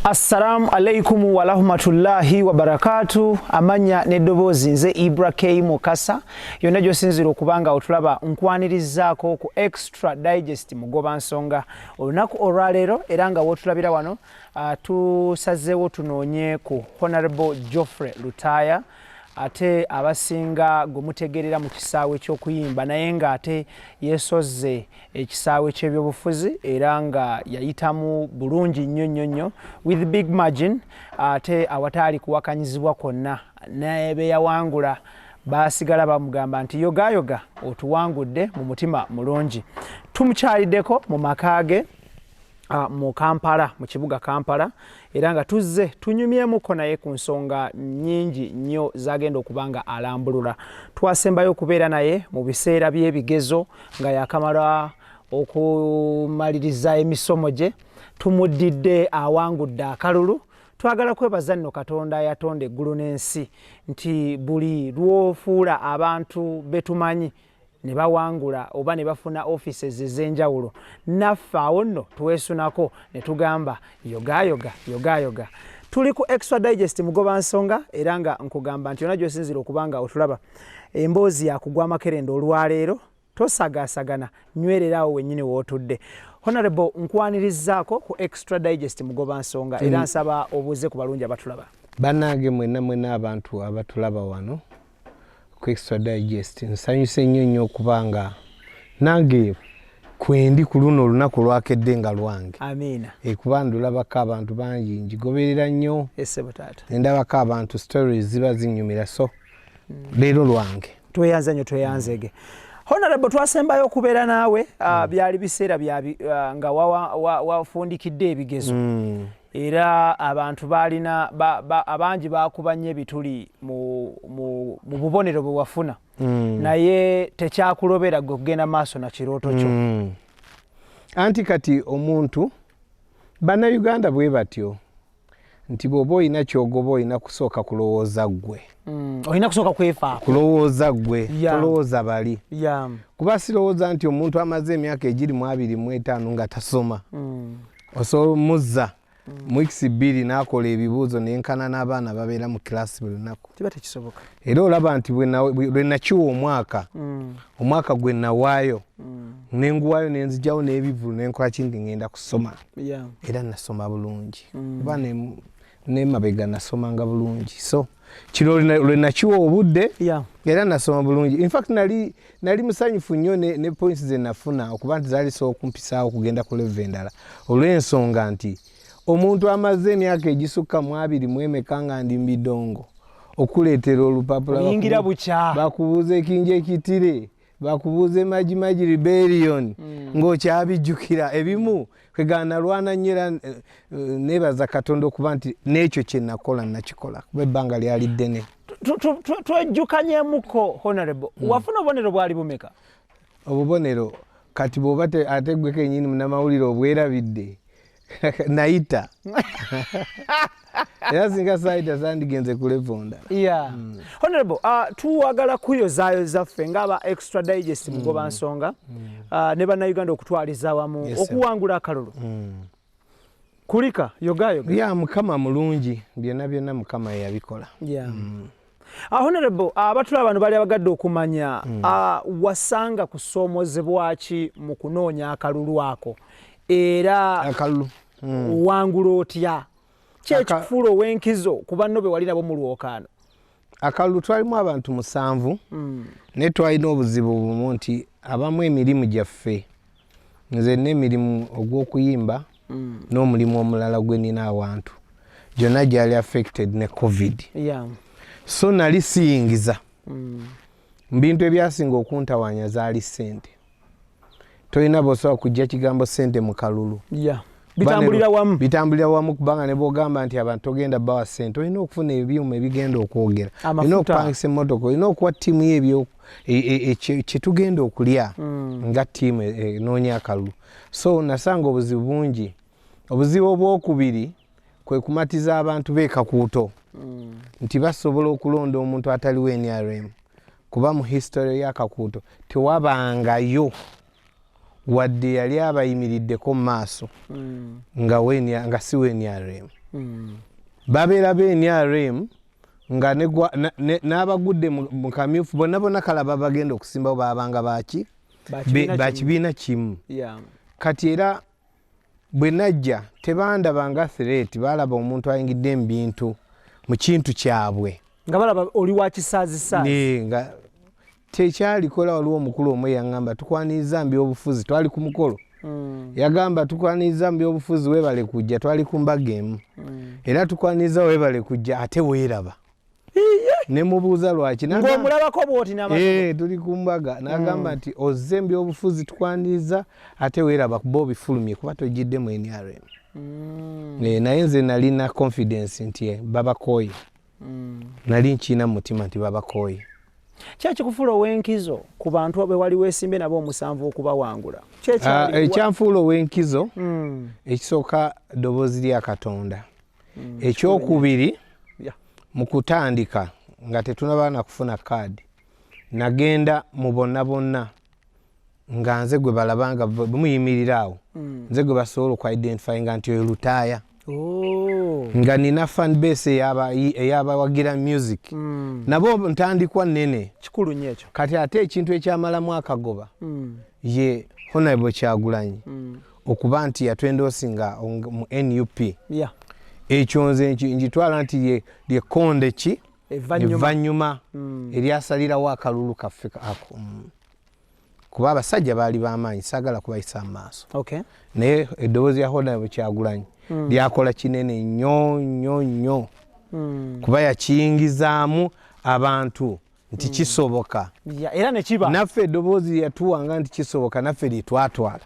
Assalamu alaikum wa rahmatullahi wa barakatuh. Amanya nedobozi nze IBRAH Mukasa. Yonna gyosinzira okubanga otulaba nkwanirizaako ku Extra Digest mugoba nsonga. Olunaku olwaleero era nga wotulabira wano tusazeewo tunoonye ku Honorable Geofrey Lutaya. Ate abasinga gumutegerera mu kisaawe ky'okuyimba naye nga ate yesoze ekisaawe ky'ebyobufuzi era nga yayitamu bulungi nnyo with big margin ate awataali kuwakanyizibwa kwonna naye yawangula basigala bamugamba nti yoga otuwangudde mu mutima mulungi. Tumukyaliddeko mu makaage mu Kampala, mu kibuga Kampala era nga tuzze tunyumyemuko naye ku nsonga nnyingi nnyo zagenda okubanga alambulula. Twasembayo okubeera naye mu biseera by'ebigezo nga yakamala okumaliriza emisomo gye. Tumuddidde awangudde akalulu. Twagala kwebaza nno Katonda yatonda eggulu n'ensi nti buli lwofuula abantu betumanyi ne bawangula oba ne bafuna offices ez'enjawulo naffe awo nno tuweesunako ne tugamba yoga. Tuli ku Extra Digest mugoba nsonga era nga nkugamba nti yonna gy'osinzira okubanga otulaba emboozi yakugwa makerendo olwaleero tosagaasagana nywereraawo wennyini wootudde. Honorable nkwanirizaako ku Extra Digest mugoba nsonga era nsaba obuuze ku balungi abatulaba. Bannange mwena abantu abatulaba wano ku Extra Digest nsanyuse nnyo okubanga nange kwendi ku luno olunaku lwakedde nga lwange. Amiina. Kuba ndulabako abantu bangi njigoberera nnyo. Essebo taata. Ndabako abantu stories ziba zinyumira so leero lwange. Tweyanzege. Honorable twasembayo okubeera naawe byali biseera nga wafundikidde ebigezo. Era abantu balina abangi bakubanye ebituli mu bubonero bwe wafuna naye tekyakulobera gwe kugenda maaso na kirooto kyo. Anti kati omuntu bannayuganda bwe batyo nti bw'oba olina kyogoba olina kusooka kulowooza ggwe. Olina kusooka kwefaako. Kulowooza ggwe, tolowooza bali. Yeah. Kuba sirowooza nti omuntu amaze emyaka egiri mu 25 nga tasoma. Osobola muzza mu X2 n'akola ebibuuzo n'enkana n'abaana babeera mu kilaasi buli lunaku. Kiba tekisoboka. Era olaba nti bwe nakiwa omwaka gwe nawaayo nenguwaayo nenzijjawo n'ebivulu nenkola kingi ngenda kusoma. Era nasoma bulungi. Kuba n'emabega nasomanga bulungi. So kino lwe nakiwa obudde era nasoma bulungi. In fact nali musanyufu nnyo ne points ze nafuna okuba nti zaali so okumpisaawo okugenda ku level endala olw'ensonga nti omuntu amaze emyaka egisukka mu 20 nga ndi mbidongo okuleetera olupapula yingira bucha bakubuuza ekinja ekitire bakubuuza maji rebellion ng'okyabijjukira ebimu kwegana lwana nyera nebaza Katonda okuba nti n'ekyo kye nakola nakikola kuba ebbanga lyali ddene. Twejjukanyemuko Honorable wafuna obubonero bwali bumeka? Obubonero kati bw'oba ate gwe kennyini munnamawulire obwerabidde naita era singa saita sandigenze kulevonda. Honorable tuwagala kuyozayo zaffe ng'aba Extra Digest mugoba nsonga ne bannayuganda okutwaliza wamu okuwangula akalulu. Kulika yoga. Mukama mulungi byonna Mukama yabikola. Honorable abatulaba bano bali abagadde okumanya wasanga kusoomozebwa ki mu kunoonya akalulu ako era akalulu wangula otya kyekikufuula ow'enkizo ku banno be wali nabo mu lwokaano? Akalulu twalimu abantu 7 naye twalina obuzibu bumu nti abamu emirimu gyaffe nze n'emirimu ogw'okuyimba n'omulimu omulala gwe nina awantu gyonna gyali affected ne COVID. So nali siyingiza mbintu ebyasinga okuntawanya zaali ssente. Tolina bw'osobola kujja kigambo ssente mu kalulu. Bitambulira wamu kubanga ne bw'ogamba nti abantu togenda bawa ssente olina okufuna ebyuma ebigenda okwogera. Olina okupangisa emmotoka, olina okuwa ttiimu y'ebyo kye tugenda okulya nga ttiimu enoonya akalulu. So nasanga obuzibu bungi. Obuzibu obwokubiri kwe kumatiza abantu b'ekakuuto nti basobola okulonda omuntu ataliwo NRM kuba mu history y'akakuuto tewabangayo wadde yali abayimiriddeko mu maaso nga si NRM. babeera be NRM nga n'abagudde mu kamyufu bonna kalaba bagenda okusimbawo babanga bakibiina kimu. Kati era bwe najja tebandaba nga threat, balaba omuntu ayingidde mu bintu mu kintu kyabwe nga balaba oli wa kisaazi nga tekyalikola. Waliwo omukulu omwe yaŋŋamba tukwaniriza mbyobufuzi, twali ku mukolo yagamba tukwaniriza mbyobufuzi weebale kujja, twali ku mbaga emu era tukwaniriza weebale kujja ate weeraba. Ne mubuuza lwaki ng'omulabako bw'oti n'amazima tuli ku mbaga n'agamba nti ozze mbyobufuzi tukwaniriza ate weeraba kuba obifulumye kuba tojjidde mu NRM. Naye nze nalina confidence nti babakooye, nali nkiina mu mutima nti babakooye. Kyakikufuula ow'enkizo ku bantu abe wali weesimbe nabo omusanvu okubawangula? Ekyanfuula ow'enkizo ekisooka ddoboozi lya Katonda, ekyokubiri mu kutandika nga tetunaba na kufuna kaadi nagenda mu bonna nga nze gwe balabanga bumuyimirira awo nze gwe basobola okwidentify nga nti oyo lutaaya nga nina fan base eyabawagira music nabo ntandikwa nene kikulu nnyo ekyo. kati ate ekintu ekyamalamu akagoba ye Honorable Kyagulanyi okuba nti yatwendosinga mu NUP ekyo nze njitwala nti lyekonde ki evvannyuma eryasalirawo akalulu kaffe ako kuba abasajja baali b'amaanyi saagala kubayisa mu maaso naye eddoboozi lya Honorable Kyagulanyi lyakola kinene nnyo kuba yakiyingizaamu abantu nti kisoboka era ne kiba naffe eddoboozi lyatuwanga nti kisoboka naffe lyetwatwala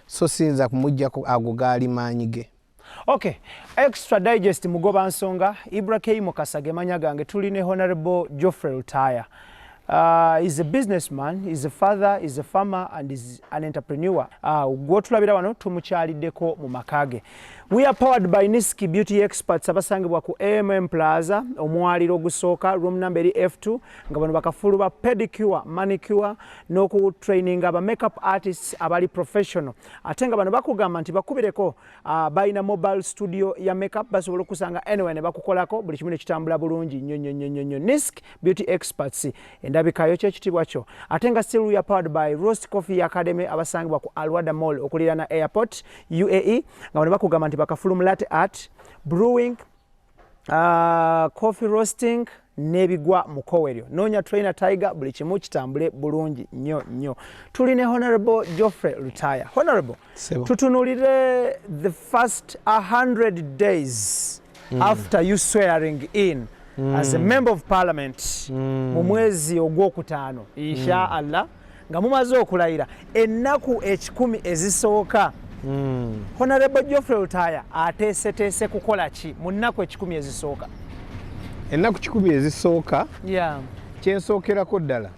so siyinza kumuggyako ago gaali maanyi ge. Okay, Extra Digest mugoba nsonga IBRAH Mukasa gemanya gange tuli ne Honorable Geofrey Lutaya. He's a businessman, he's a father, he's a farmer and he's an entrepreneur. Gwotulabira wano tumukyaliddeko mu makage. We are powered by Niski Beauty Experts abasangibwa ku AMM Plaza omwaliro ogusooka room number F2 nga bano bakafuluba pedicure, manicure n'oku training aba makeup artists abali professional. Ate nga bano bakugamba nti bakubireko balina mobile studio ya makeup basobola okusanga anywhere ne bakukolako buli kimu ne kitambula bulungi nnyo. Niski Beauty Experts endabikayo kyekitibwa kyo. Ate nga still we are powered by Roast Coffee Academy abasangibwa ku Alwada Mall okuliraana airport UAE nga bano bakugamba nti bakafulum latte art, brewing, coffee roasting nebigwa mukoweryo. Nonya trainer Tiger buli kimu kitambule bulungi nnyo. Tuli ne Honorable Geofrey Lutaya. Honorable, tutunulire the first 100 days after you swearing in as a member of parliament mu mwezi ogwokutaano insha Allah nga mumaze okulayira ennaku 10 ezisooka. Honorable Geofrey Lutaya ateeseteese kukola ki mu nnaku 10 ezisooka? Ennaku 10 ezisooka kyensookerako ddala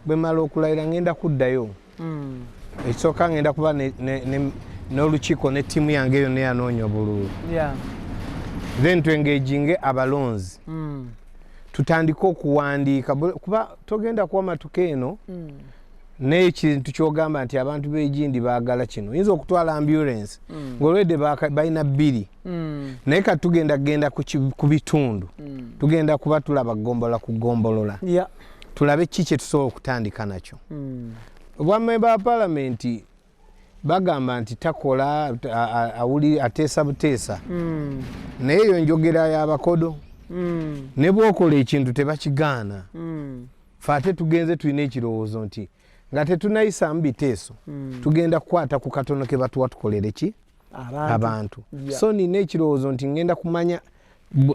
bwe mala okulayira ngenda kuddayo ekisooka ngenda kuba n'olukiiko ne ttiimu yange yonna yanoonya obululu then twengaginge abalonzi tutandike okuwandiika kuba togenda kuwamatuka eno n'ekintu kyogamba nti abantu b'egindi baagala kino oyinza okutwala ambulance ng'olwedde balina 2 naye kati tugenda ku bitundu tugenda kuba tulaba ggombolola ku ggombolola tulabe ki kye tusobola okutandika nakyo. Obwamemba wa palamenti bagamba nti takola ateesa buteesa naye eyo njogera y'abakodo ne bw'okola ekintu tebakigaana fe ate tugenze tulina ekirowoozo nti nga tetunayisa mu biteeso tugenda kukwata ku katono ke batuwa tukolere ki abantu so nina ekirowoozo nti ngenda kumanya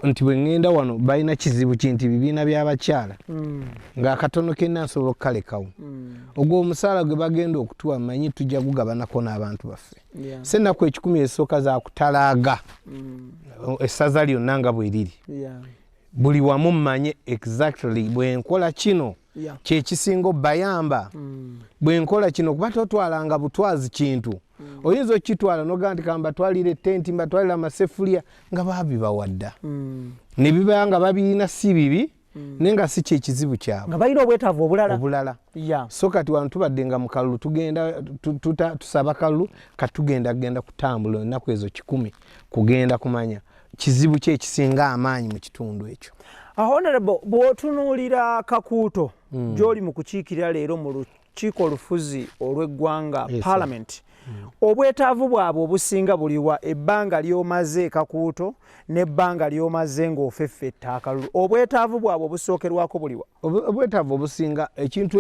nti bwe ngenda wano balina kizibu kinti bibiina by'abakyala ng'akatono kenna nsobola okukalekawo ogwo omusaala gwe bagenda okutuwa manyi tujja kugabanako n'abantu baffe so ennaku 10 ezisooka za kutalaaga essaza lyonna nga bwe liri buli wamu mmanye exactly bwe nkola kino kyekisinga bayamba bwe nkola kino kuba totwalanga butwazi kintu oyinza okitwala noga nti kamba twalire tenti mbatwalira amasefulya nga babibawadda ne biba nga babirina si bibi nenga si kyekizibu kyabwe nga balina obwetaavu obulala so kati wano tubadde nga mu kalulu tugenda tusaba kalulu kati tugenda kutambula ennaku ezo 10 kugenda kumanya kizibu kye kisinga amaanyi mu kitundu ekyo. Honorable bw'otunuulira Kakuuto gy'oli mu kukiikirira leero mu lukiiko olufuzi olw'eggwanga Parliament, obwetaavu bwabwe obusinga buliwa ebbanga ly'omaze Kakuuto n'ebbanga ly'omaze ng'ofeffetta akalulu, obwetaavu bwabwe obusookerwako buliwa? Obwetaavu obusinga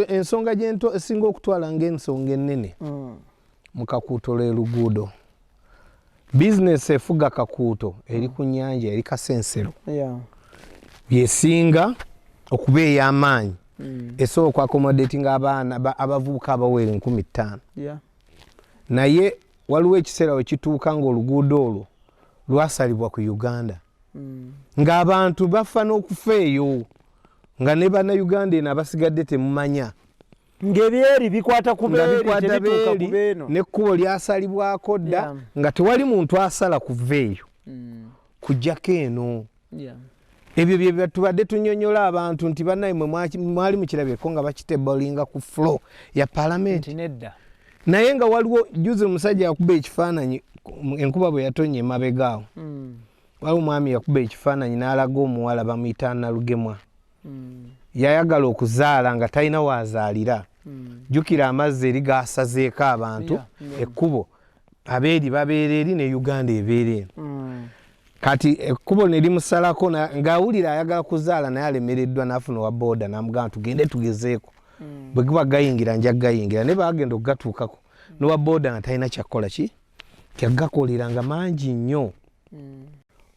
ensonga gyento esinga okutwala ng'ensonga ennene mu Kakuuto lwe luguudo. Bizinesi efuga Kakuuto eri ku nnyanja eri kasensero byesinga okuba ey'amaanyi esobola okwakomodatinga abaana abavubuka abawera 15,000. Naye waliwo ekiseera we kituuka ng'oluguudo olwo lwasalibwa ku Uganda ng'abantu bafa n'okufa eyo nga ne bannayuganda eno abasigadde temumanya ng'ebyeri bikwata ku beeri tebituuka ku beeno n'ekkubo lyasalibwako dda nga tewali muntu asala kuva eyo kujjako eno. Ebyo bye tubadde tunnyonnyola abantu nti bannaye mwe mwali mukirabyeko nga bakitebolinga ku floor ya Parliament. Naye nga waliwo juzi omusajja yakuba ekifaananyi enkuba bwe yatonnya emabegaawo. Waliwo omwami yakuba ekifaananyi n'alaga omuwala bamuyita Nalugemwa. Yayagala okuzaala nga talina wazaalira. Jjukira amazzi eri gaasazeeko abantu ekkubo abeeri babeera eri ne Uganda ebeera eno. Kati ekkubo ne limusalako ng'awulira ayagala kuzaala naye alemereddwa n'afuna owa booda n'amugamba tugende tugezeeko. Bwe guba gayingira nja gayingira ne baagenda okugatuukako n'owa booda nga talina kyakkola ki kyagakolera nga mangi nnyo.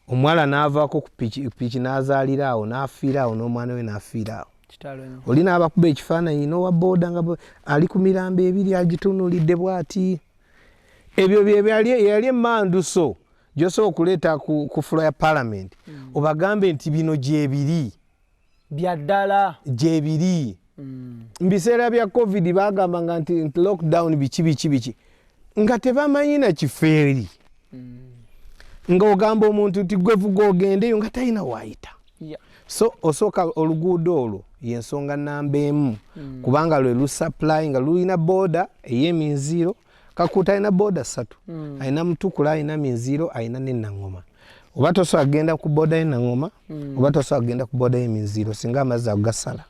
Omuwala n'avaako ku piki n'azaalira awo n'afiira awo n'omwana we n'afiira awo. Oli n'abakuba ekifaananyi n'owa booda nga ali ku mirambo ebiri agitunuulidde bw'ati. Ebyo yali emmanduso gy'osobola okuleeta ku floor ya Parliament obagambe nti bino gyebiri bya ddala gyebiri. Mu biseera bya COVID baagambanga nti lockdown biki nga tebamanyi na kifeeri ng'ogamba omuntu nti gwe vuga ogendeyo nga talina waayita. So osooka oluguudo olwo y'ensonga nnamba emu kubanga lwe lusupply nga lulina booda ey'eminziiro. Kakuuto alina booda 3 alina Mutukula alina Minziiro alina n'Ennangoma. Oba tosobola kugenda ku booda y'Ennangoma oba tosobola kugenda ku booda y'Eminziiro singa amazzi ago gasala.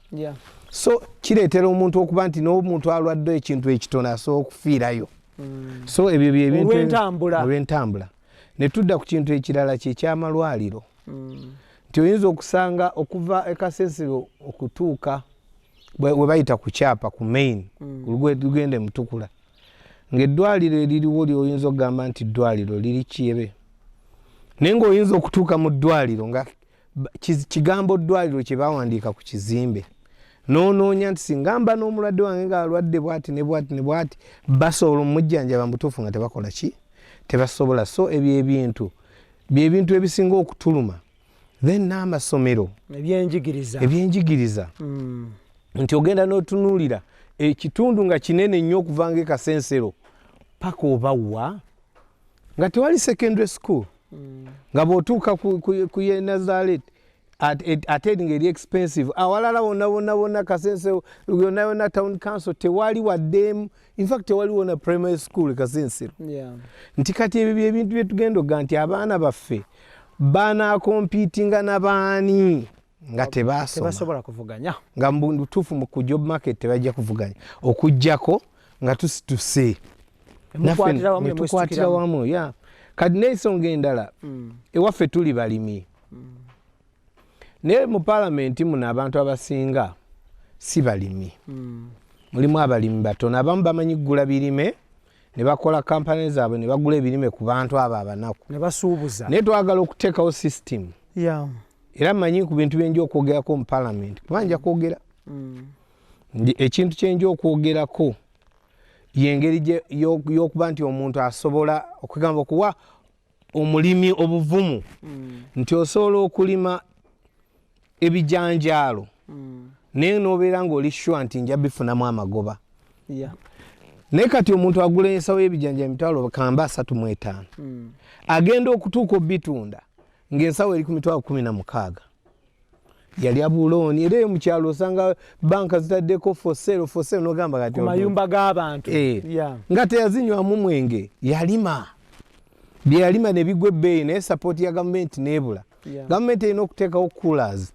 So kireetera omuntu okuba nti n'omuntu alwadde ekintu ekitono asobola okufiirayo. So ebyo byebintu olw'entambula. Ne tudda ku kintu ekirala ky'ekyamalwaliro nti oyinza okusanga okuva e Kasensero okutuuka bwe bayita ku kyapa ku main lugende Mutukula ng'eddwaliro eririwo oyinza okugamba nti eddwaliro liri Kyebe. Naye ng'oyinza okutuuka mu ddwaliro nga kigambo ddwaliro kye baawandiika ku kizimbe n'onoonya nti singamba n'omulwadde wange ng'alwadde bw'ati ne bw'ati ne bw'ati basobola omujjanjaba mutuufu nga tebakola ki tebasobola. So ebyo ebintu byebintu ebisinga okutuluma. Then n'amasomero ebyenjigiriza nti ogenda n'otunuulira ekitundu nga kinene nnyo okuvanga e Kasensero paka obawa nga tewali secondary school nga bw'otuuka ku ye Nazareth ate ng'eri expensive awalala wonna Kasensero yonna town council tewali waddeemu. In fact tewaliwo na primary school e Kasensero. Nti kati ebyo byebintu bye tugenda okuga nti abaana baffe banaakompiitinga n'abaani nga tebasobola kuvuganya nga mbutuufu mu ku job market tebajja kuvuganya okujjako nga tusituse netukwatira wamu. Kati n'ensonga endala ewaffe tuli balimi naye mu Parliament muno abantu abasinga si balimi. Mulimu abalimi batono abamu bamanyi kugula birime ne bakola kampani zaabwe ne bagula ebirime ku bantu abo abanaku ne basuubuza. Naye twagala okuteekawo system era mmanyi ku bintu byenja okwogerako mu Parliament kuba nja kwogera ekintu kyenja okwogerako y'engeri y'okuba nti omuntu asobola okugamba okuwa omulimi obuvumu nti osobola okulima ebijanjaalo naye n'obeera ng'oli sure nti nja bifunamu amagoba. Naye kati omuntu agula ensawo y'ebijanja emitwalo kamba 35 agenda okutuuka obitunda ng'ensawo eri ku mitwalo 16 yali abulooni era mu kyalo osanga banka zitaddeko for sale n'ogamba kati ku mayumba g'abantu nga teyazinywamu mwenge yalima byalima ne bigwe ebbeeyi naye support ya gavumenti nebula. Gavumenti erina okuteekawo coolers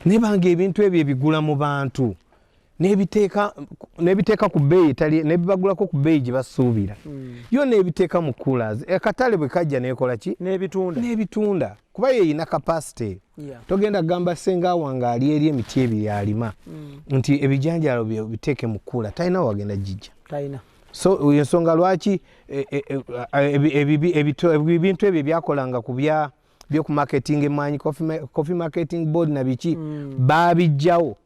nebanga ebintu ebyo ebigula mu bantu nebiteeka ku bbeeyi nebibagulako ku bbeeyi gye basuubira yo nebiteeka mu coolers. Akatale bwe kajja nekola ki nebitunda kuba yeeyina capacity. Togenda kugamba senga wange ali eri emiti ebiri alima nti ebijanjalo biteeke mu kula talina wagenda jijja. So ensonga lwaki ebintu ebyo byakolanga ku byoku marketing emanyi coffee marketing board na biki babijjawo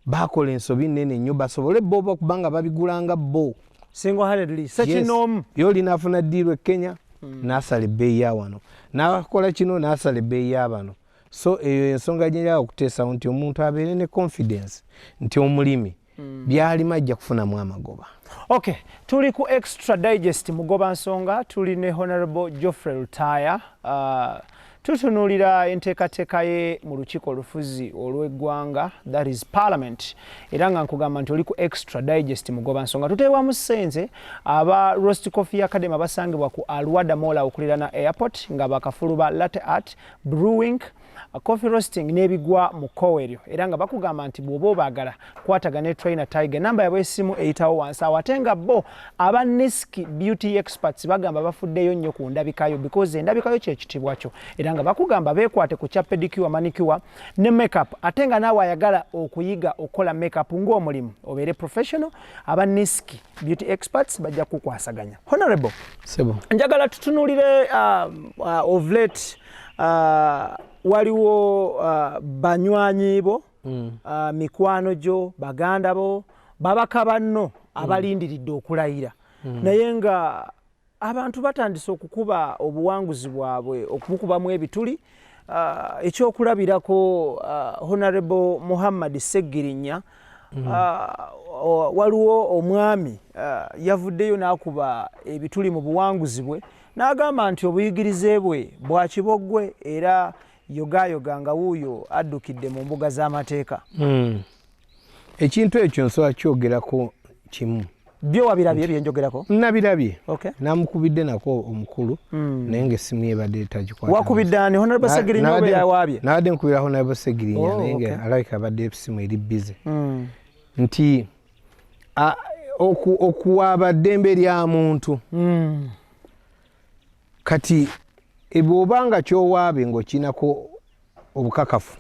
bakola ensobi nene nnyo basobole bo okubanga babigulanga bo single-handedly sekinom yo linafuna deal e Kenya nasala ebbeeyi ya wano nakola kino nasala ebbeeyi ya bano. So ensonga gyenjala okuteesa nti omuntu abeere ne confidence nti omulimi byalima ajja kufunamu amagoba. Okay, tuli ku extra digest mugoba nsonga tuli ne Honorable Geofrey Lutaya. Tutunulira enteekateeka ye mu lukiiko olufuzi olw'eggwanga, that is parliament, era nga nkugamba nti oli ku extra digest mugoba nsonga. Tuteewamu ssente aba Roast Coffee Academy abasangibwa ku Alwada Mall okuliraana airport nga bakafulu ba latte art brewing coffee roasting nebigwa mu Koweryo, era nga bakugamba nti bw'oba obaagala kwatagana ne trainer Tiger namba yabwe essimu eyitawo wansi awo. Ate nga bo aba Niski beauty experts bagamba bafuddeyo nnyo ku ndabikayo because endabikayo kye kitibwa kyo, era nga bakugamba beekwate ku kya pedicure manicure ne makeup. Ate nga naawe ayagala okuyiga okola makeup ng'omulimu obeere professional, aba Niski beauty experts bajja kukwasaganya. Honorable Sebo, njagala tutunulire of late waliwo banywanyi bo mikwano gyo baganda bo babaka banno abalindiridde okulayira naye nga abantu batandise okukuba obuwanguzi bwabwe okubukubamu ebituli. Ekyokulabirako Honorable Muhammad Segirinya waliwo omwami yavuddeyo n'akuba ebituli mu buwanguzi bwe n'agamba nti obuyigirize bwe bwa kiboggwe era yogayoga nga wuuyo addukidde mu mbuga z'amateeka. Ekintu ekyo nsobola kyogerako kimu. Byo wabirabye byenjogerako? Nabirabye. Okay. Namukubidde nako omukulu naye ng'essimu yebadde etagikwata. Wakubidde ani? Honorable Segirinya oba yawaabye? Nabadde nkubira Honorable Segirinya naye nga alabika abadde essimu eri busy. Nti okuwaaba ddembe lya muntu. Kati ebw'obanga kyowaabe ng'okinako obukakafu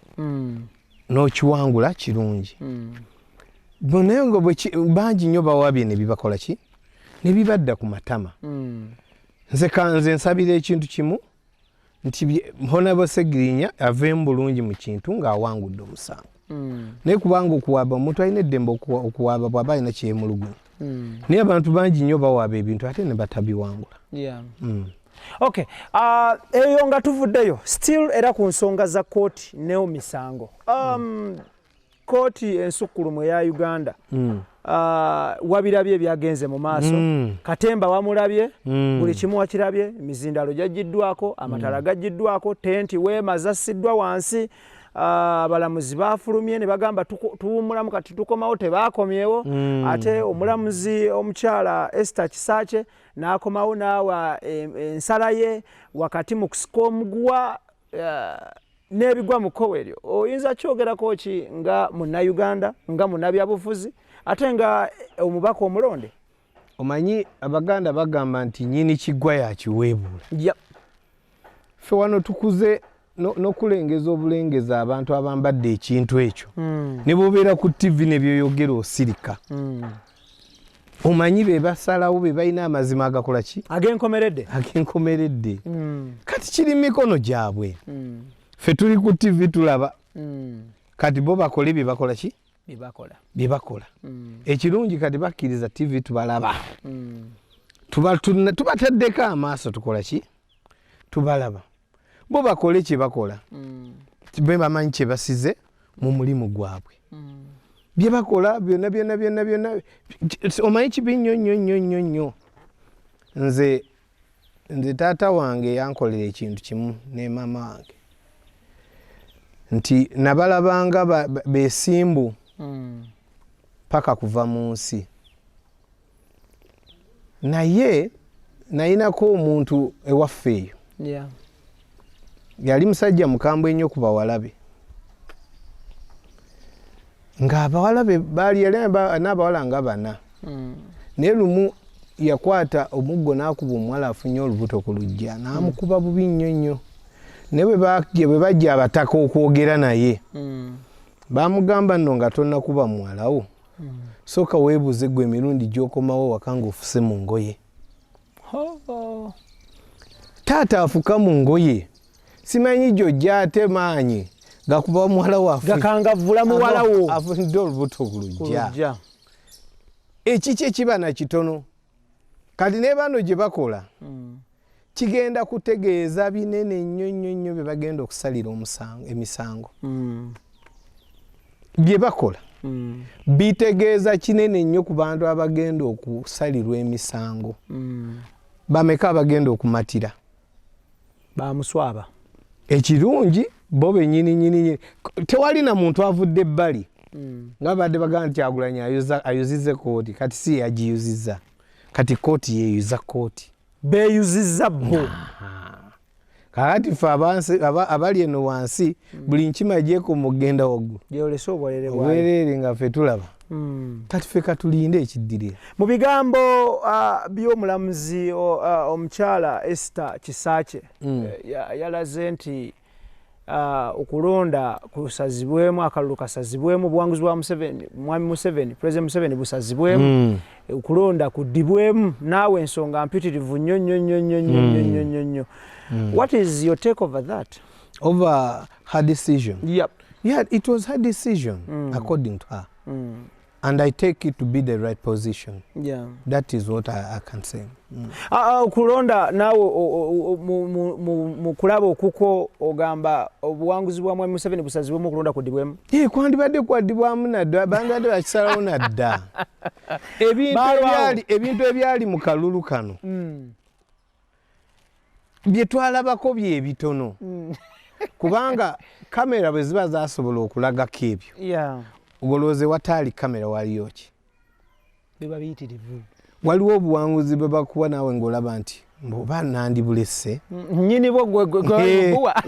n'okiwangula kirungi. Naye nga bangi nnyo bawaabye ne bibakola ki? Ne bibadda ku matama. Nze nsabira ekintu kimu nti Honorable Segirinya aveemu bulungi mu kintu ng'awangudde omusango. Naye kubanga okuwaaba omuntu alina eddembe okuwaaba bw'aba alina kyemulugunya. Naye abantu bangi nnyo bawaaba ebintu ate ne batabiwangula. Okay, eyo nga tuvuddeyo still era ku nsonga za kooti neo misango. Kooti ensukkulumu eya Uganda wabirabye ebyagenze mu maaso. Katemba wamulabye, buli kimu wakirabye, emizindalo gyaggiddwako, amatala gaggiddwako, tenti weema zassiddwa wansi. Abalamuzi bafulumye ne bagamba tuwumulamu kati tukomawo tebaakomyewo. Ate omulamuzi omukyala Esther Kisaache n'akomawo n'awa ensala ye wakati mu kusika omuguwa n'ebigwa mu Koweryo. Oyinza kyogerako ki nga munnayuganda nga munnabyabufuzi ate nga omubaka omulonde? Omanyi Abaganda bagamba nti nnyini kiggwa yakiweebuula. Ffe wano tukuze n'okulengeza obulengeza abantu abambadde ekintu ekyo ne bobeera ku TV ne byoyogera osirika. Omanyi be basalawo be balina amazima agakola ki? Agenkomeredde. Kati kiri mikono gyabwe. Ffe tuli ku TV tulaba. Kati bo bakole bye bakola ki? Bye bakola. Ekirungi kati bakkiriza TV tubalaba. Tubataddeko amaaso tukola ki? Tubalaba. Bo bakole kye bakola. Be bamanyi kye basize mu mulimu gwabwe. Bye bakola byonna. Omanyi kibi nnyo. Nze taata wange yankolera ekintu kimu ne maama wange. Nti nabalabanga besimbu paka kuva mu nsi. Naye nayinako omuntu ewaffe eyo yali musajja mukambwe ennyo ku bawalabe ng'abawalabe baali yali n'abawala nga bana naye lumu yakwata omuggo n'akuba omuwala afunye olubuto ku lujja n'amukuba bubi nnyo nnyo ne bwe bajja abataka okwogera naye bamugamba nno nga tonnakuba muwalawo sooka weebuze gwe emirundi gy'okomawo waka ng'ofuse mu ngoye taata afuka mu ngoye simanyi gy'ojja ate maanyi gakuba muwala waffe gakangavvula muwala wo afunidde olubuto ku lujja ekiki ekiba na kitono kati ne bano gye bakola kigenda kutegeeza binene nnyo nnyo nnyo bye bagenda okusalira emisango bye bakola bitegeeza kinene nnyo ku bantu abagenda okusalirwa emisango bameka abagenda okumatira bamuswaba ekirungi bo bennyini tewali na muntu avudde ebbali nga badde bagamba nti Kyagulanyi ayuzizze kooti kati si yagiyuzizza kati kooti yeeyuza kooti beeyuzizza bo kakati ffe abali eno wansi buli nkima gyeko genda waggulu gyolese obwereere nga ffe tulaba kati ffe katulinde ekiddirira mu bigambo by'omulamuzi omukyala Esther Kisakye yalaze nti okulonda kusazibwemu akalulu kasazibwemu obuwanguzi bwa mwami Museveni President Museveni busazibwemu okulonda kuddibwemu naawe ensonga mpitirivu nnyo nnyo nnyo nnyo nnyo nnyo nnyo. What is your take over that? Over her decision? Yep. Yeah, it was her decision according to her. And I take it to be the right position. Yeah. That is what I can say. Kulonda nawe mu kulaba okuko ogamba obuwanguzi bwa mwami Museveni busazibwemu okulonda kuddibwemu? Kwandibadde kwaddibwamu nadda bangadde bakisalawo nadda. Ebintu ebyali mu kalulu kano bye twalabako bye bitono kubanga kamera bwe ziba zasobola okulagako ebyo ogolooze wataali kamera waliyo ki biba biyitirivu waliwo obuwanguzi bwe bakuwa naawe ng'olaba nti oba nandibulese nnyini bwo gwebuwa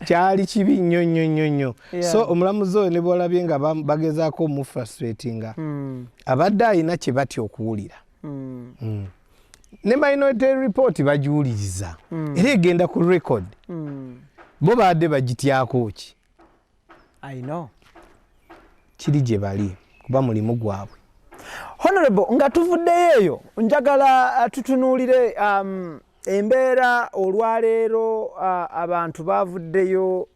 kyali kibi nnyo nnyo nnyo nnyo so omulamuzi oyo ne bwolabye nga bagezaako omufrustratinga abadde alina kye batya okuwulira ne minority report bagiwuliriza era egenda ku record bo badde bagityako ki I know kiri gye bali kuba mulimu gwabwe. Honorable nga tuvuddeyo eyo njagala tutunuulire embeera olwaleero abantu bavuddeyo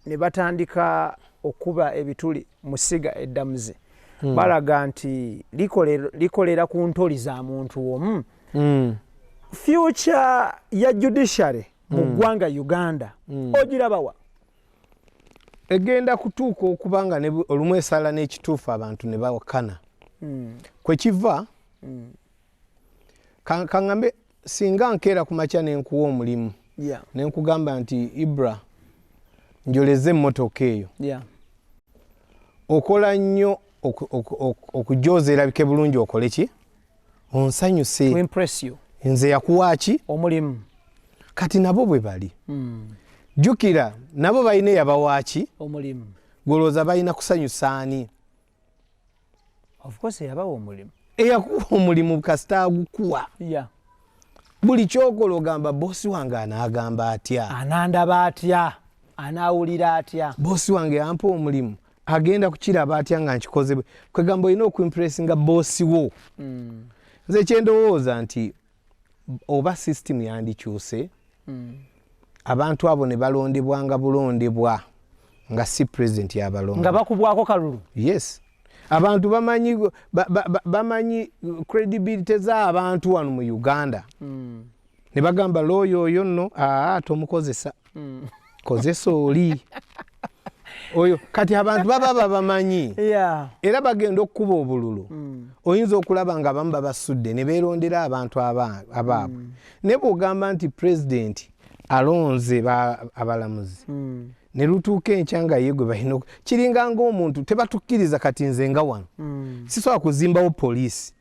ne batandika okuba ebituli mu ssiga eddamuzi balaga nti likolera ku ntoli za muntu omu. Future ya judiciary mu ggwanga Uganda ogirabawa? Egenda kutuuka okubanga olumu esala n'ekituufu abantu ne bawakana kwe kiva kaŋŋambe singa nkeera ku makya n'enkuwa omulimu ne nkugamba nti IBRAH njoleze emmotoka eyo okola nnyo okujooza erabike bulungi okole ki onsanyuse nze yakuwa ki omulimu kati nabo bwe bali jukira nabo balina eyabawaaki omulimu golooza balina kusanyusa ani? Of course yabawa omulimu eyakuwa omulimu kasita agukuwa buli kyokola ogamba boosi wange anaagamba atya anandaba atya anaawulira atya boosi wange yampa omulimu agenda kukiraba atya nga nkikoze kwegamba olina okuimpressinga boosi wo nze kyendowooza nti oba system yandikyuse abantu abo ne balondebwa nga bulondebwa nga si president yabalonda nga bakubwako kalulu. Yes, abantu bamanyi credibility z'abantu wano mu Uganda ne bagamba looyo oyo nno tomukozesa kozesa oli oyo kati abantu baba bamanyi era bagenda okukuba obululu oyinza okulaba nga abamu babasudde ne beerondera abantu abaabwe ne bw'ogamba nti president alonze abalamuzi ne lutuuka enkya nga ye gwe balina kiringa ng'omuntu tebatukkiriza kati nze nga wano sisobola kuzimbawo poliisi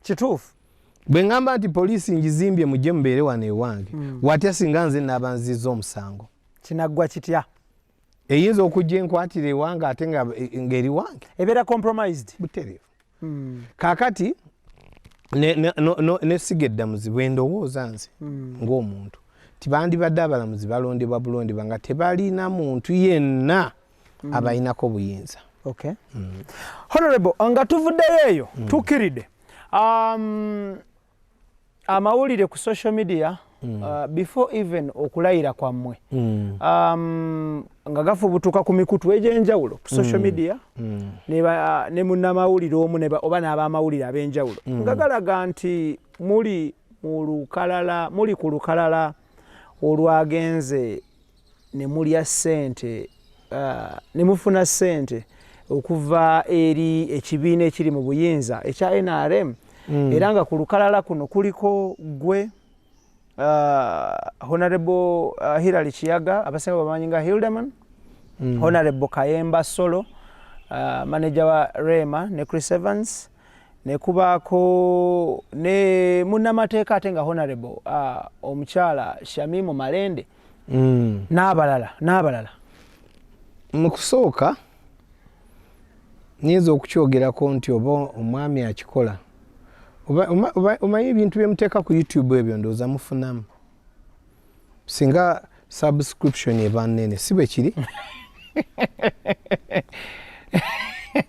kituufu bwe ngamba nti poliisi ngizimbye mujje mubeere wano ewange watya singa nze n'abanziza omusango kinaggwa kitya eyinza okujja enkwatira ewange ate ng'eri wange ebeera compromised butereevu kaakati nesiga eddamuzi bwe ndowooza nze ng'omuntu tibandibadde abalamuzi balondebwa bulondebwa nga tebalina muntu yenna abayinako buyinza. Okay. Honorable, nga tuvuddeyo eyo tukkiridde amawulire ku social media before even okulayira kwammwe nga gafubutuka ku mikutu egy'enjawulo ku social media ne munnamawulire omu oba n'abamawulire ab'enjawulo nga galaga nti muli ku lukalala olwagenze ne mulya ssente ne mufuna ssente okuva eri ekibiina ekiri mu buyinza ekya NRM era nga ku lukalala kuno kuliko gwe Honorable Hilary Kiyaga abasinga bamanyi nga Hildeman, Honorable Kayemba Solo, manager wa Rema ne Chris Evans, ne kubaako ne munnamateeka ate nga Honorable omukyala Shamimu Malende n'abalala. Mu kusooka nyinza okukyogerako nti oba omwami akikola omanyi ebintu byemuteeka ku YouTube ebyo ndowooza mufunamu singa subscription eba nnene si bwe kiri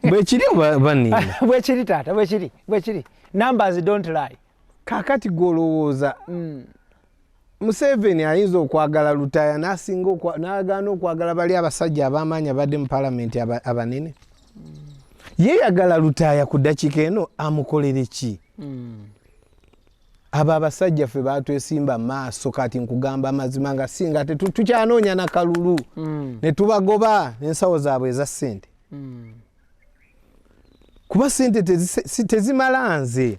bwe kiri oba nnina bwe kiri taata bwe kiri numbers don't lie kaakati gw'olowooza Museveni ayinza okwagala lutaaya n'agaana okwagala bali abasajja ab'amaanyi abadde mu palamenti abanene yeeyagala lutaaya ku ddakiika eno amukolere ki abo abasajja ffe baatwesimba maaso kati nkugamba amazima nga singa tukyanoonya nakalulu ne tubagoba n'ensawo zaabwe eza ssente kuba ssente tezimala nze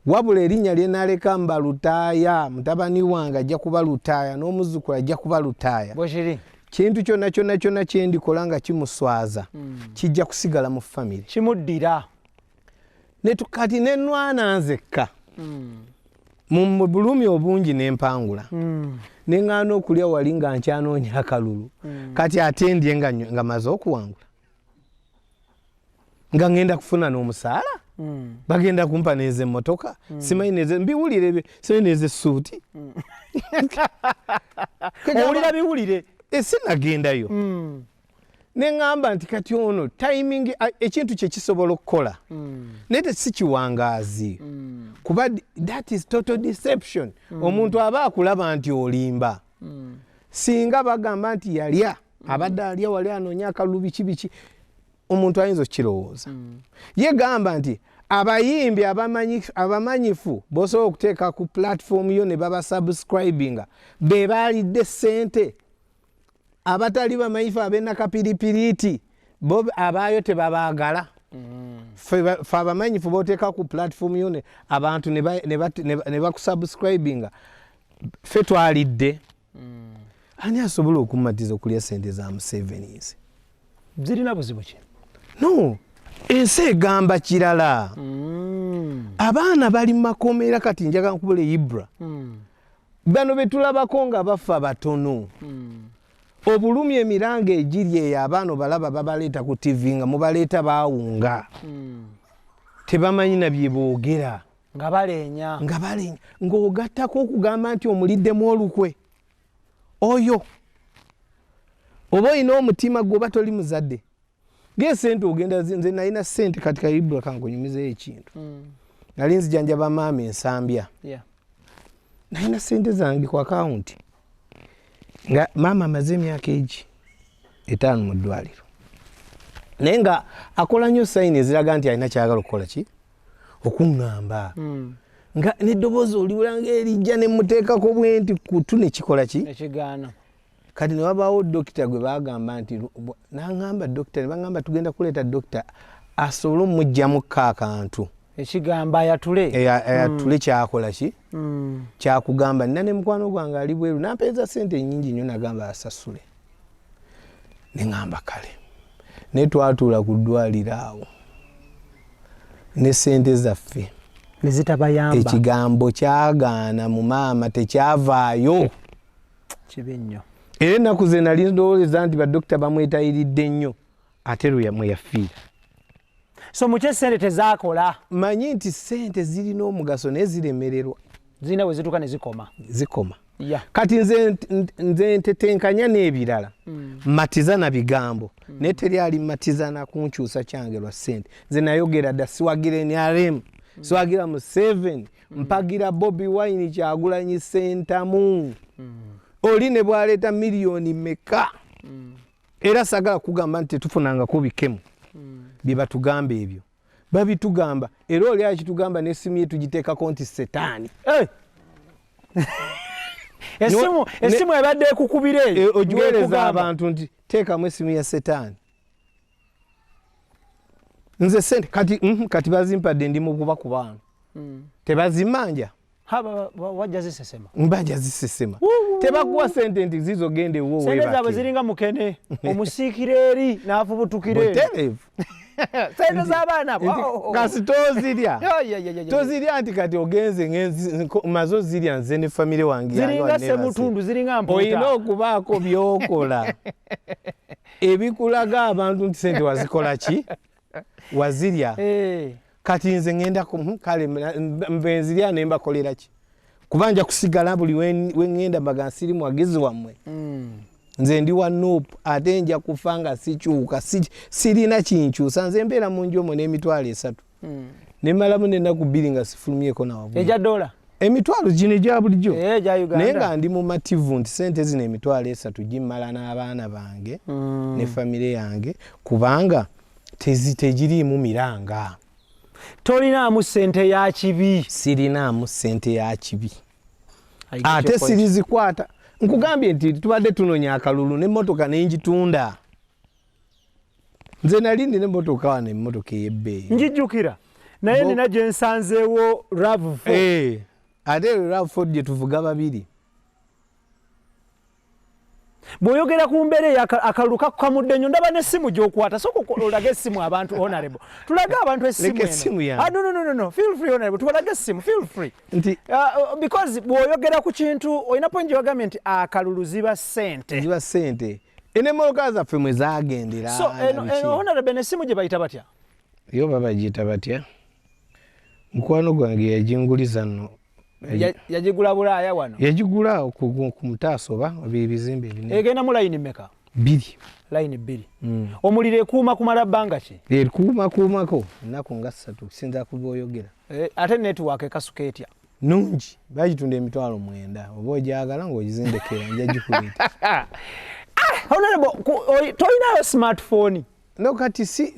wabula erinnya lye naleka mba lutaaya mutabani wange ajja kuba lutaaya n'omuzzukulu ajja kuba lutaaya kintu kyonna kyendikola nga kimuswaza kijja kusigala mu famire kimuddira kati nenwana nzekka mu bulumi obungi n'empangula neŋŋaana okulya wali nga nkyanoonya akalulu kati ate ndye nga maze okuwangula nga ngenda kufuna n'omusaala bagenda kumpa neeze emmotoka simanyi neeze mbiwulire simanyi neeze essuuti owulira biwulire sinagendayo neŋŋamba nti kati ono timing ekintu kye kisobola okukola naye tesi kiwangaazi kuba that is total deception omuntu aba akulaba nti olimba singa bagamba nti yalya abadde alya wali anoonya akalulu biki omuntu ayinza okukirowooza ye gamba nti abayimbi abamanyifu bosobola okuteeka ku platform yo ne baba subscribinga be baalidde ssente abatali bamanyifu ab'enakapiripiriiti bo abaayo tebabaagala fe abamanyifu boteeka ku platform yo abantu ne bakusubscribinga fe twalidde ani asobola okumatiza okulya ssente za Museveni zirina buzibu ki no ensi egamba kirala abaana bali mu makomera kati njaga nkubula IBRAH bano betulabako nga bafa batono obulumi emiranga egiri eyo abaana balaba babaleeta ku TV nga mubaleeta baawunga tebamanyi na bye boogera nga balenya ng'ogattako okugamba nti omuliddemu olukwe oyo oba olina omutima gwoba toli muzadde ng'esente ogenda nze nalina ssente kati ka IBRAH kankonyumizeyo ekintu nali nzijanjaba maama ensambya nalina ssente zange ku akawunti nga maama amaze emyaka 5 mu ddwaliro naye nga akola nnyo sayini eziraga nti alina kyagala okukola ki okuŋŋamba nga n'eddoboozi oliwula ng'erijja ne muteekako bwenti kutu ne kikola ki ekigaana kati ne wabaawo dokita gwe baagamba nti n'aŋŋamba dokita ne baŋŋamba tugenda kuleeta dokita asobole omuggyamukko akantu ekigamba ayatule kyakola ki kyakugamba nina ne mukwano gwange ali bweru nampeeza ssente nnyingi nnyo nagamba asasule ne ŋŋamba kale naye twatuula ku ddwaliro awo ne ssente zaffe nezitabayamba ekigambo kyagaana mu maama tekyavaayo kibi nnyo era ennaku ze nali ndowooza nti badokita bamwetayiridde nnyo ate mwe yafiira. So muke ssente tezaakola manyi nti ssente zirina omugaso naye ziremererwa zirina bwe zituuka ne zikoma yeah. Kati nze ntetenkanya n'ebirala matiza na bigambo naye teri alimatiza na kunkyusa kyange lwa ssente. Nze nayogera dda siwagira NRM siwagira mu 7 mpagira Bobi Wine Kyagulanyi Ssentamu oli ne bwaleeta miliyoni meka era sagala kugamba nti tetufunangako bikemu bye batugamba ebyo babitugamba era oli akitugamba n'essimu yetu giteekako nti setaani essimu ebadde ekukubira eyo ogiweereza abantu nti teekamu essimu ya setaani nze sente kati bazimpadde ndi mu kubakubaano tebazimanja wajja zisesema mbanja zisesema tebakuwa sente nti zizo gende wo sente zaabwe ziringa mukene omusiikira eri n'afubutukira eri sente z'abaana kasi tozirya nti kati ogenze mazo zirya nze ne famire wange ziringa semutundu ziringa mpuuta olina okubaako byokola ebikulaga abantu nti sente wazikola ki wazirya kati nze ngenda kale mbenzirya ne mbakolera ki kubanja kusigala buli wengenda magansiri mwagezi wamwe nze ndi wa nope ate nja kufanga sikyuka sirina kinkyusa nze mbeera mu nju omwo n'emitwalo 3 ne malamu n'ennaku 2 nga sifulumyeko nawabu eja dola emitwalo gino egya bulijjo Uganda naye nga ndi mu mativu nti sente zino emitwalo 3 gimmala n'abaana bange ne famire yange kubanga tegiriimu miranga. Tolinaamu ssente ya kibi. Sirinaamu ssente ya kibi. Ate sirizikwata. Nkugambye nti tubadde tunonya akalulu n'emmotoka n'engitunda. Nze nali ndina emmotoka wano emmotoka ey'ebbeeyi. Njijjukira. Naye nina gye nsanzeewo RAV4. Ate RAV4 gye tuvuga babiri. Bw'oyogera ku mbeera akalulu kakamudde nnyo ndaba n'essimu gy'okwata sooka olage essimu abantu honorable tulage abantu essimu eno no feel free honorable tubalage essimu feel free because bw'oyogera ku kintu olina point gy'ogambye nti akalulu ziba ssente enemmotoka zaffe mwe zaagendera so honorable n'essimu gye bayita batya yo babagiyita batya mukwano gwange yajinguliza nno yajigula Bulaaya wano yajigula ku mutaaso oba bizimbe ebinene egenda mu line mmeka 2 line 2 omuliro ekuuma kumala bbanga ki ekuumako ennaku nga 3 kusinza ku bw'oyogera ate network ekasuka etya nungi bagitunda emitwalo 9 oba ogyagala ng'ogizindekera nja gikuleeta honorable tolinayo smartphone no kati si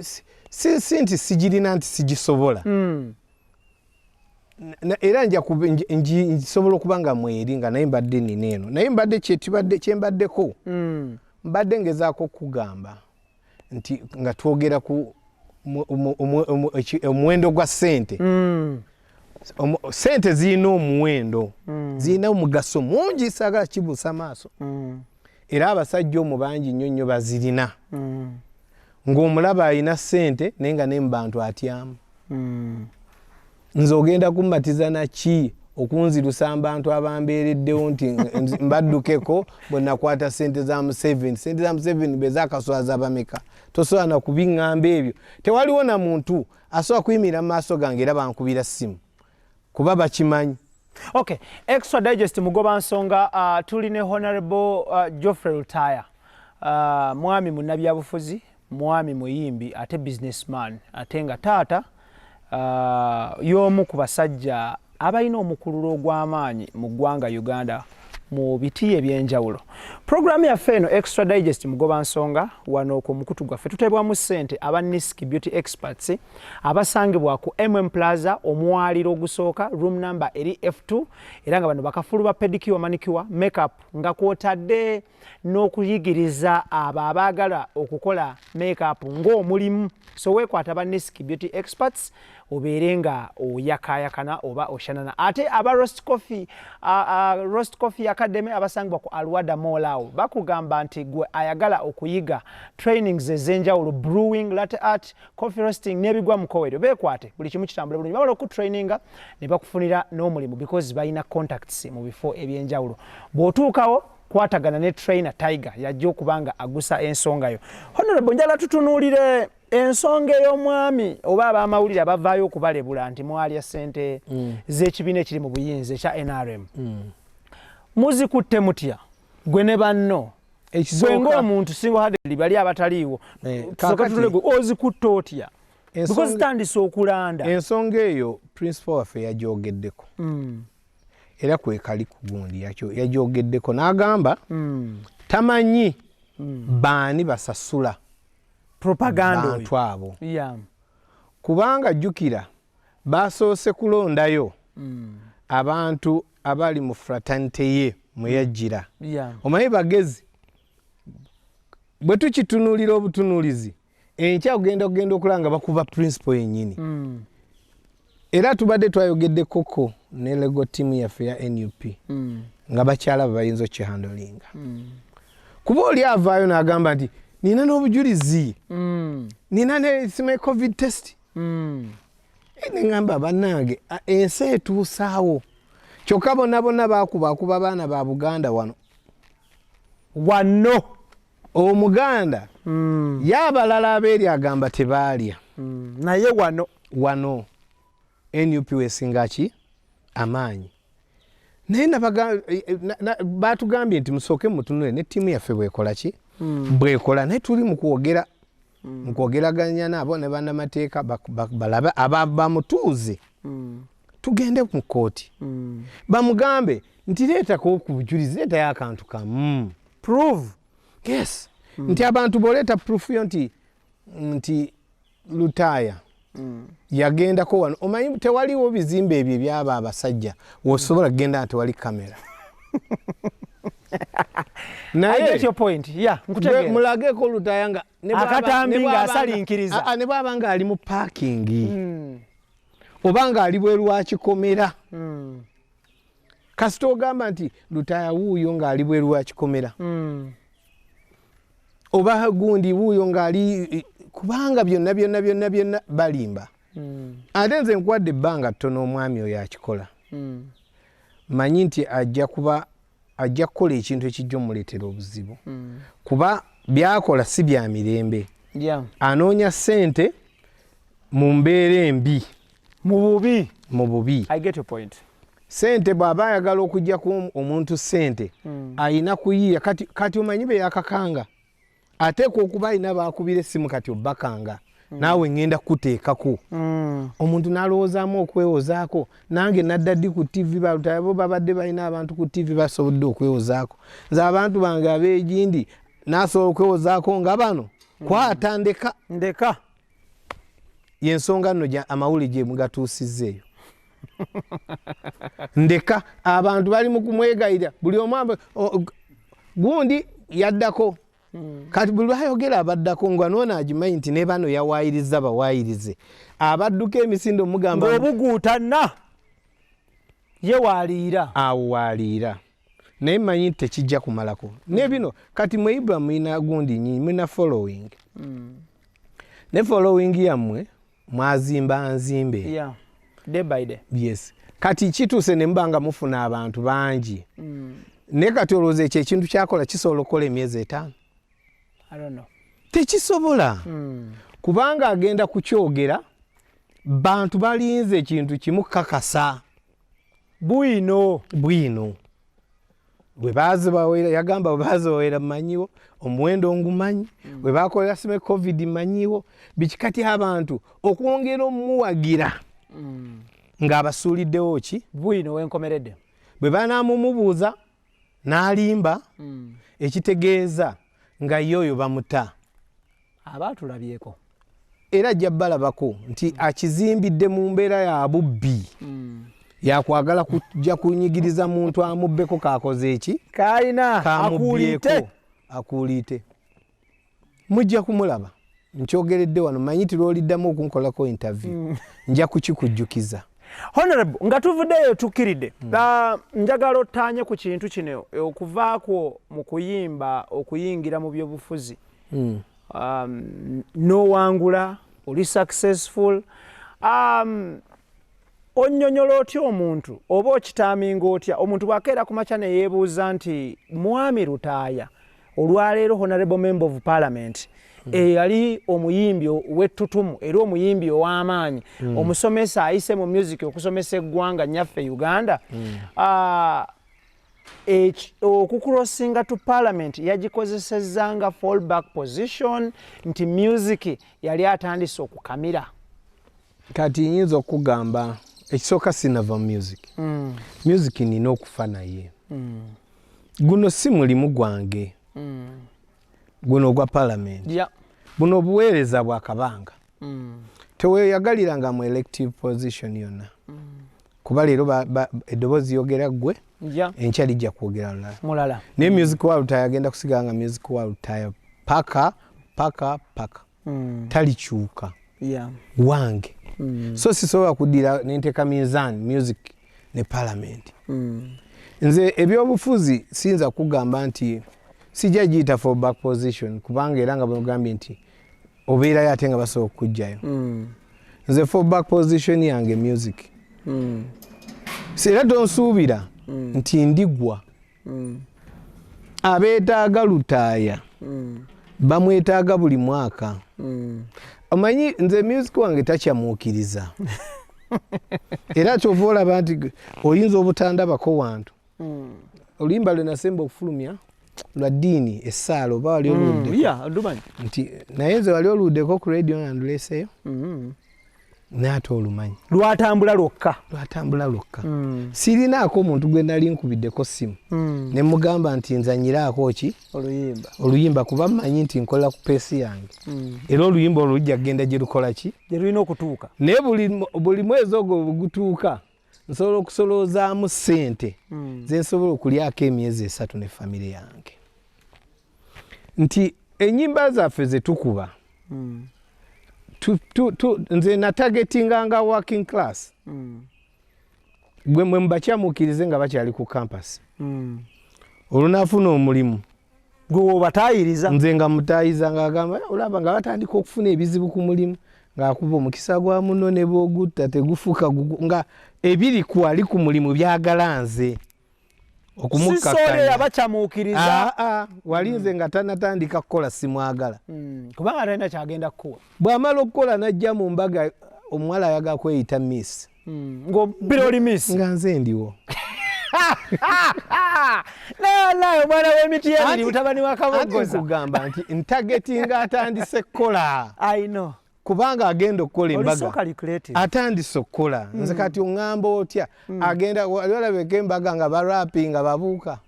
nti sigirina nti sigisobola era njisobola okuba nga mweri nga naye mbadde nina eno naye mbadde kyembaddeko mbadde ngezaako okugamba nti nga twogera ku omuwendo gwa ssente ssente zirina omuwendo zirina omugaso mungi saagala kibuusa maaso era abasajja omu bangi nnyo bazirina ng'omulaba alina ssente naye nga ne mu bantu atyamu nze ogenda kummatiza naki okunzirusa abantu abambeereddewo nti mbaddukeko bwe nakwata ssente za Museveni ssente za Museveni bezaakaswaza bameka tosobola na kubiŋŋamba ebyo tewaliwo na muntu asobola kuyimirira mu maaso gange era bankubira ssimu kuba bakimanyi. Okay, extra digest mugoba nsonga tuli ne honorable Geofrey Lutaya mwami munnabyabufuzi mwami muyimbi ate businessman ate nga taata y'omu ku basajja abalina omukululo ogw'amaanyi mu ggwanga Uganda mu biti ebyenjawulo. Programu yaffe eno extra digest mugoba nsonga wano ku mukutu gwaffe tuteebwamu ssente aba Niski Beauty Experts abasangibwa ku Plaza omwaliro ogusooka room number eri F2 era nga bano bakafulu ba pedicure manicure makeup nga kwotadde n'okuyigiriza abo abaagala okukola makeup ng'omulimu so weekwata ba Niski Beauty Experts oberenga oyakayakana oba oshanana ate aba roast coffee academy abasangwa ku Alwada Mall bakugamba nti gwe ayagala okuyiga trainings ezenjawulo brewing latte art coffee roasting nebigwa mukowero bekwate buli kimu kitambula bulungi babalo ku traininga ne bakufunira n'omulimu because bayina contacts mu bifo ebyenjawulo bw'otuukawo kwatagana ne trainer Tiger yajja okubanga agusa ensonga yo. Honorable njala tutunuulire ensonga ey'omwami oba abamawulire abavaayo okubalebula nti mwalya ssente z'ekibiina ekiri mu buyinza ekya NRM. Muzikutte mutya gwe ne banno gwe ng'omuntu single-handedly bali abataliiwo tusooka tutulego ozikutte otya because tandise okulanda. Ensonga eyo principal waffe yagyogeddeko era kwekali ku gundi yagyogeddeko n'agamba tamanyi baani basasula propaganda bantu abo kubanga jjukira basoose kulondayo abantu abali mu fraternity ye mwe yajjira omanyi bagezi bwe tukitunuulira obutunuulizi enkya ogenda okulanga bakuba principal yennyini era tubadde twayogedde koko ne lego team yaffe ya NUP nga bakyala bayinza okkihandolinga kuba oli avaayo n'agamba nti nina n'obujulizi nina ne covid test neŋŋamba bannange ensi etuusaawo kyokka bonna baakuba baana ba Buganda wano omuganda y'abalala abeeri agamba tebaalya naye wano NUP wesinga ki amaanyi naye baatugambye nti musooke mutunule ne ttiimu yaffe bwekola ki bwekola naye tuli mu kwogeraganya nabo ne bannamateeka balabe bamutuuze tugende mu kooti bamugambe nti leetako ku bujulizi leetayo akantu kamu prove yes nti abantu boleeta proof yo nti Lutaaya yagendako wano omanyi tewaliwo bizimbe ebyo byaba abasajja wosobola kugenda nti wali kamera naye mulageko Lutaaya nga akatambinga asalinkiriza ne bwaba nga ali mu parking oba nga ali bweru wa kikomera kasita ogamba nti Lutaaya wuuyo ng'ali bweru wa kikomera oba gundi wuuyo ng'ali kubanga byonna balimba ate nze nkwadde ebbanga ttono omwami oyo akikola manyi nti ajja kukola ekintu ekijja omuleetera obuzibu kuba byakola si bya mirembe anoonya ssente mu mbeera embi mu bubi. I get your point. Ssente bw'aba ayagala okugjaku omuntu ssente ayina kuyiiya kati omanyi be yakakanga ateekwa okuba alina baakubira essimu kati obbakanga naawe ngenda kuteekako omuntu n'alowoozaamu okwewozaako nange nadda ddi ku TV Balutaaya bo babadde balina abantu ku TV basobodde okwewozaako nze abantu bange abeegindi n'asobola okwewozaako nga bano kwata ndeka yensonga nno amawulire gye mugatuusizza eyo ndeka abantu bali mu kumwegayira buli omu gundi yaddako kati buli ayogera abaddako nga noona agimanyi nti ne bano yawaayiriza bawaayirize abadduka emisinde omugamba ng'obuguutanna ye waaliira awo waaliira naye mmanyi nti tekijja kumalako ne bino kati mu IBRAH mulina gundi nyinyi mulina following ne following yammwe mwazimba nzimbe day by day. Yes. Kati kituuse ne mbanga mufuna abantu bangi ne kati olowooza ekyo ekintu kyakola kisobola okukola emyezi 5 I don't know. Tekisobola kubanga agenda kukyogera bantu balinze ekintu kimu kakasa bwino bwe baazibawera yagamba bwe baazibawera mmanyiwo omuwendo ngumanyi bwe bakolera sime covid mmanyiwo bikikati abantu okwongera omuwagira ng'abasuuliddewo ki bwino wenkomeredde bwe banaamumubuuza n'alimba ekitegeeza nga yoyo bamuta abaatulabyeko era ajja balabako nti akizimbidde mu mbeera ya bubbi yakwagala kujja kunyigiriza muntu amubbeko kakoze eki kayina akuliite mujja kumulaba Nchogeredde wano manyi tiloliddamu okunkolako interview. Nja kukikujjukiza. Honorable nga tuvuddeyo tukkiridde. Njagala ottaanye ku kintu kino okuvaako mu kuyimba okuyingira mu byobufuzi. N'owangula oli successful. Onnyonnyola otya omuntu oba okitaaminga otya omuntu bw'akeera ku makya ne yeebuuza nti mwami Lutaaya olwaleero Honorable Member of Parliament yali omuyimbi w'ettutumu era omuyimbi ow'amaanyi omusomesa ayise mu music okusomesa eggwanga nnyaffe Uganda okucrossinga to Parliament yagikozesezanga fallback position nti music yali atandise okukamira. Kati nyinza okugamba ekisooka sinava music. Music nina okufa naye. Guno si mulimu gwange. Guno ogwa Parliament. Buno obuweereza bwa kabanga. Teweeyagaliranga mu elective position yonna. Kuba leero eddoboozi yogera ggwe enkya lijja kwogera mulala. Naye music wa Lutaaya agenda kusiganga music wa Lutaaya paka. Talikyuka. Wange. So sisobola kuddira n'enteeka mizaani music ne Parliament. Nze ebyobufuzi siyinza kugamba nti sijja giyita for back position kubanga era nga bamugambye nti obeerayo ate nga basobola okujjayo. Nze for back position yange music. Era tonsuubira nti ndigwa. Abeetaaga Lutaaya bamwetaaga buli mwaka. Omanyi nze music wange takyamuukiriza. Era kyova olaba nti oyinza obutandabako wantu. Oluyimba lwe nasemba okufulumya lwa ddiini essaala oba wali oluddeko. Nti naye nze wali oluddeko ku radio nanduleeseyo. N'ate olumanyi. Lwatambula lwokka. Sirinaako omuntu gwe nali nkubiddeko simu. Ne mugamba nti nzanyiraako ki? Oluyimba kuba mmanyi nti nkola ku peesi yange. Era oluyimba olujja kgenda gye lukola ki? Gye lulina okutuuka. Naye buli mwezi ogwo gutuuka nsobola okusolozaamu ssente ze nsobola okulyako emyezi 3 ne famire yange. Nti ennyimba zaffe ze tukuba nze natagetinganga working class. Gwe mwe mbakyamuukirize nga bakyali ku campus. Olunaafuna omulimu gwe obatayiriza. Nze nga mutayiza ng'agamba olaba nga batandika okufuna ebizibu ku mulimu ng'akuba omukisa gwa muno ne bw'ogutta tegufuuka nga ebiri kwali ku mulimu byagala nze okumukkakanya. Sisole yabakyamuukiriza. Wali nze nga tanatandika kukola simwagala. Kubanga talina kyagenda kukuwa. Bw'amala okukola n'ajja mu mbaga omuwala ayaga kweyita miss. Ng'obbira oli miss. Nga nze ndiwo. Naye omwana w'emiti ebiri mutabani wa Kabogoza. Nkugamba nti ntagetinga atandise kukola. I know. Kubanga agenda okukola embaga atandise okukola. Nze kati oŋŋamba otya agenda olabeka embaga nga barapi nga babuuka.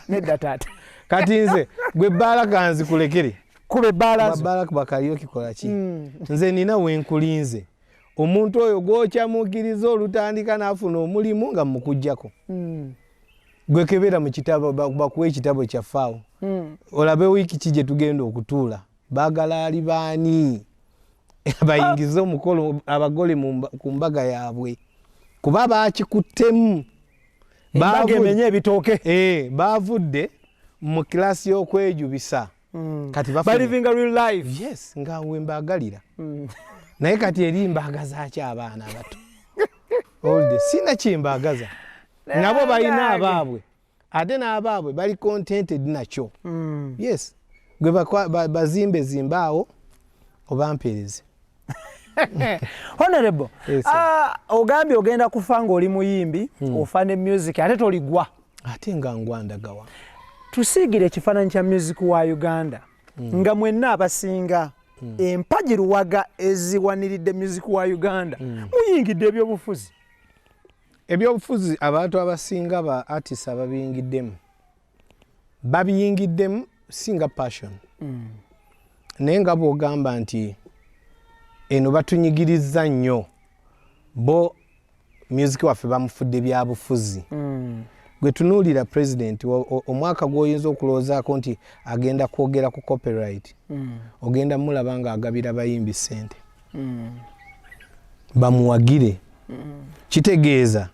Nedda taata. Kati nze gwe ebbaala kanzikulekere. Kuba ebbaala zo. Ebbaala bakaliyo kikola ki? Nze nina wenkulinze. Omuntu oyo gw'okyamuukiriza olutandika n'afuna omulimu nga mukuggyako. Gwe kebera mu kitabo bakuwa ekitabo kyaffaawo. Olabe wiiki ki gye tugenda okutuula. Baagala ali baani bayingize omukolo abagole ku mbaga yaabwe kuba baakikuttemu. Embaga emenye ebitooke. Baavudde mu kilaasi y'okwejubisa. Kati living a real life. Yes, nga we mbaagalira. Naye kati eri mbaagaza ki abaana abato? Sina kyembaagaza. Nabo balina abaabwe. Ate n'abaabwe bali contented nakyo. Yes. Gwe bazimbe zimbaawo obampeereze. Honorable, ogambye ogenda kufa ng'oli muyimbi ofa ne music ate toligwa. Ate nga ngwandagawa. Tusiigire ekifaananyi kya music wa Uganda nga mwenna abasinga empagi luwaga eziwaniridde music wa Uganda muyingidde ebyobufuzi. Ebyobufuzi abantu abasinga ba artists ababiyingiddemu babiyingiddemu singa passion. Naye nga bw'ogamba nti eno batunyigiriza nnyo bo music waffe bamufudde bya bufuzi. gwe tunuulira president omwaka gw'oyinza okulowoozaako nti agenda kwogera ku copyright ogenda mulaba nga agabira bayimbi ssente bamuwagire kitegeeza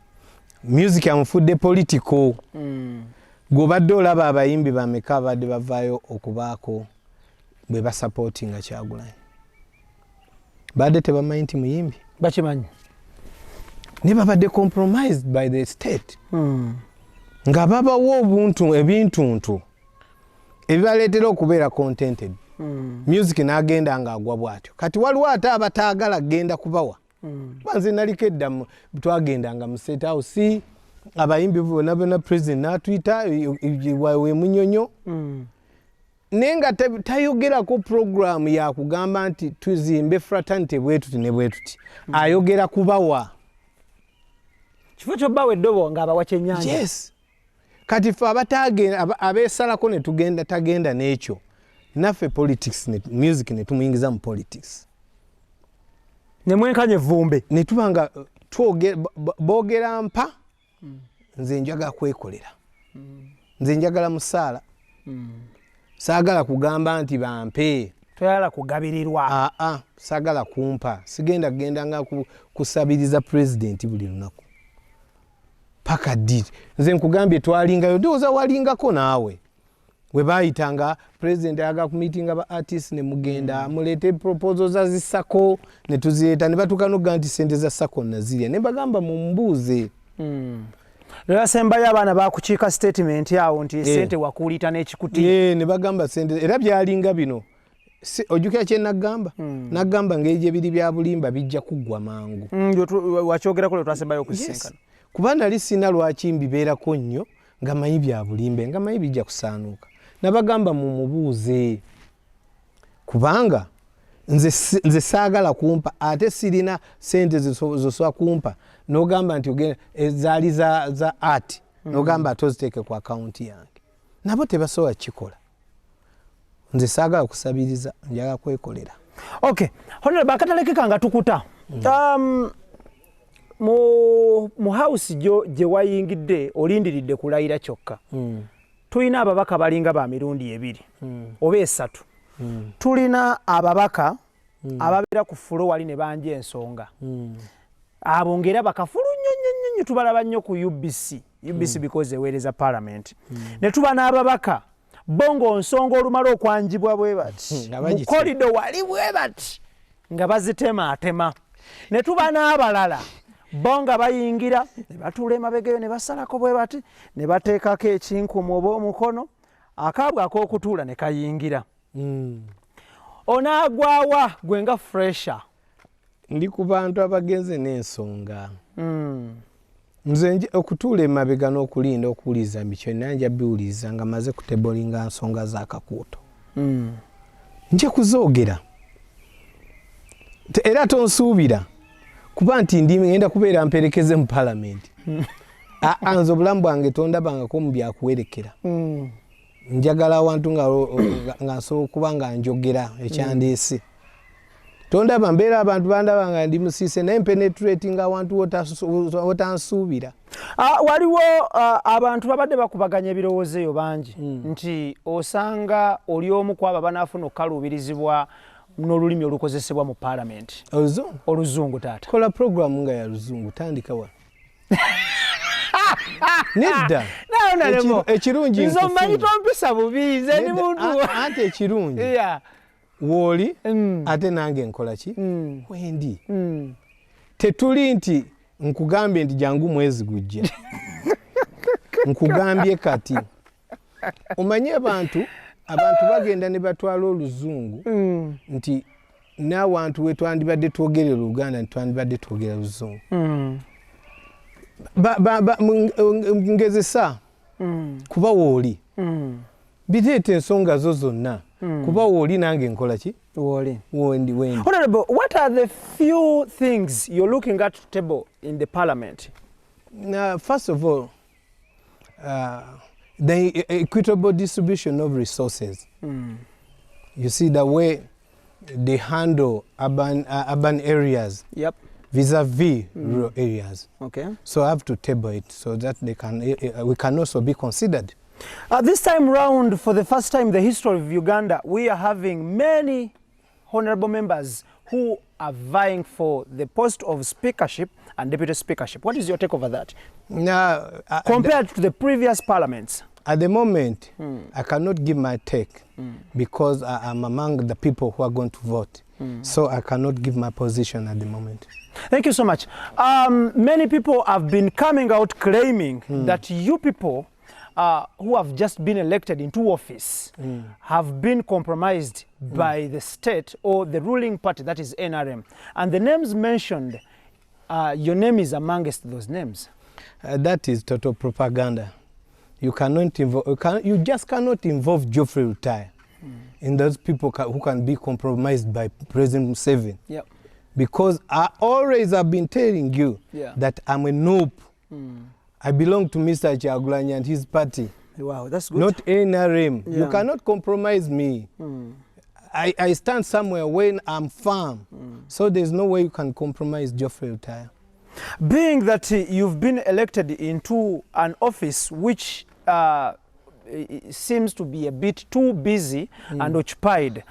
music amufudde political gw'obadde olaba abayimbi bameka abadde bavaayo okubaako bwe basupportinga Kyagulanyi badde tebamanyi nti muyimbi bakimanyi ne babadde compromised by the state nga babawo ebintuntu ebibaleetera okubeera contented music n'agenda ng'agwa bw'atyo kati waliwo ate abataagala kgenda kubawa banze naliko edda twagendanga mu state house abayimbi bonna president n'atuyita we munyonyo naye nga tayogerako programu yakugamba nti tuzimbe fraternity bwetuti ne bwetuti ayogera kubawa kifo ky'obbawa eddobo ng'abawa kyennyanja yes kati ffe abeesalako ne tagenda n'ekyo naffe politics music ne tumuyingiza mu politics ne mwenkanya evvumbe ne tuba nga boogera mpa nze njagala kwekolera nze njagala musaala saagala kugamba nti bampe toyagala kugabirirwa saagala kumpa sigenda kgenda nga kusabiriza president buli lunaku paka ddi nze nkugambye twalingayo ndowooza walingako naawe we baayitanga president ayaga ku meeting aba artist ne mugenda muleete proposals za zisako ne tuzireeta ne batuuka n'okugamba nti ssente za sako nazirya ne bagamba mumbuuze lwasembayo abaana bakukiika statement yawo nti ssente wakuulita n'ekikuti ne bagamba ssente era byalinga bino ojjukira kye nagamba nagamba ng'ebyo ebiri bya bulimba bijja kuggwa mangu wakyogerako lwe twasembayo okusisenkana kuba nali sina lwaki mbibeerako nnyo nga manyi bya bulimbe nga manyi bijja kusaanuuka nabagamba mumubuuze kubanga nze saagala kumpa ate sirina ssente zosobola kumpa n'ogamba nti ogenda ezaali za art n'ogamba ate oziteeke ku akawunti yange nabo tebasobola kikola nze saagala kusabiriza njagala kwekolera okay honorable akatalekeka nga tukuta mu house gye wayingidde olindiridde kulayira kyokka tulina ababaka balinga ba mirundi ebiri oba esatu tulina ababaka ababeera ku fulo wali ne banja ensonga abo ngera bakafulu nnyo tubalaba nnyo ku UBC because eweereza parliament ne tuba n'ababaka bongo nsonga olumala okwanjibwa bwe bati mu korido wali bwe bati nga bazitema ne tuba n'abalala bonga bayingira ne batuula emabegeyo ne basalako bwe bati ne bateekako ekinkumu oba omukono akaabwe ak'okutuula ne kayingira onaagwawa gwe nga fresher ndi ku bantu abagenze n'ensonga nze okutuula emabega n'okulinda okuwuliza mikyo nanja biwuliza nga maze kutebolinga nsonga z'akakuuto nje kuzoogera era tonsuubira kuba nti ngenda kubeera mperekeze mu palamenti nze obulamu bwange tondabangako mu byakuwerekera njagala awantu nga nsobola okuba nga njogera ekyandeese tondaba mbeera abantu bandaba nga ndi musiise naye mpenetrating awantu wotansuubira waliwo abantu babadde bakubaganya ebirowoozo eyo bangi nti osanga oli omu ku abo banaafuna okukaluubirizibwa n'olulimi olukozesebwa mu palamenti oluzungu taata kola programu nga ya luzungu tandika wa nedda ekirungi nze omanyi tompisa bubi nze ndi muntu anti ekirungi wooli ate nange nkola ki wendi tetuli nti nkugambye nti jangu mwezi gujja nkugambye kati omanye abantu bagenda ne batwala oluzungu nti n'awantu we twandibadde twogerera Oluganda ntitwandibadde twogera luzungu ngezesa kuba wooli biteeta ensonga zo zonna kuba wooli nange nkola ki wendi Honorable, what are the few things you're looking at table in the parliament? First of all, the equitable distribution of resources. You see the way they handle urban areas. Yep. vis-a-vis rural areas. Okay. So I have to table it so that they can, we can also be considered. This time round, for the first time in the history of Uganda, we are having many honorable members who are vying for the post of speakership and deputy speakership. What is your take over that? Now, compared to the previous parliaments? At the moment, I cannot give my take because I'm among the people who are going to vote. So I cannot give my position at the moment. Thank you so much. Many people have been coming out claiming that you people who have just been elected into office have been compromised by the state or the ruling party, that is NRM. And the names mentioned, your name is amongst those names. That is total propaganda. You cannot you just cannot involve Geofrey Retire in those people who can be compromised by President Museveni. Yep. Because I always have been telling you that I'm a noob. I belong to Mr. Kyagulanyi and his party. Wow, that's good. Not NRM. You cannot compromise me. I stand somewhere when I'm firm. So there's no way you can compromise Geofrey Retire. Being that you've been elected into an office which seems to be a bit too busy and occupied,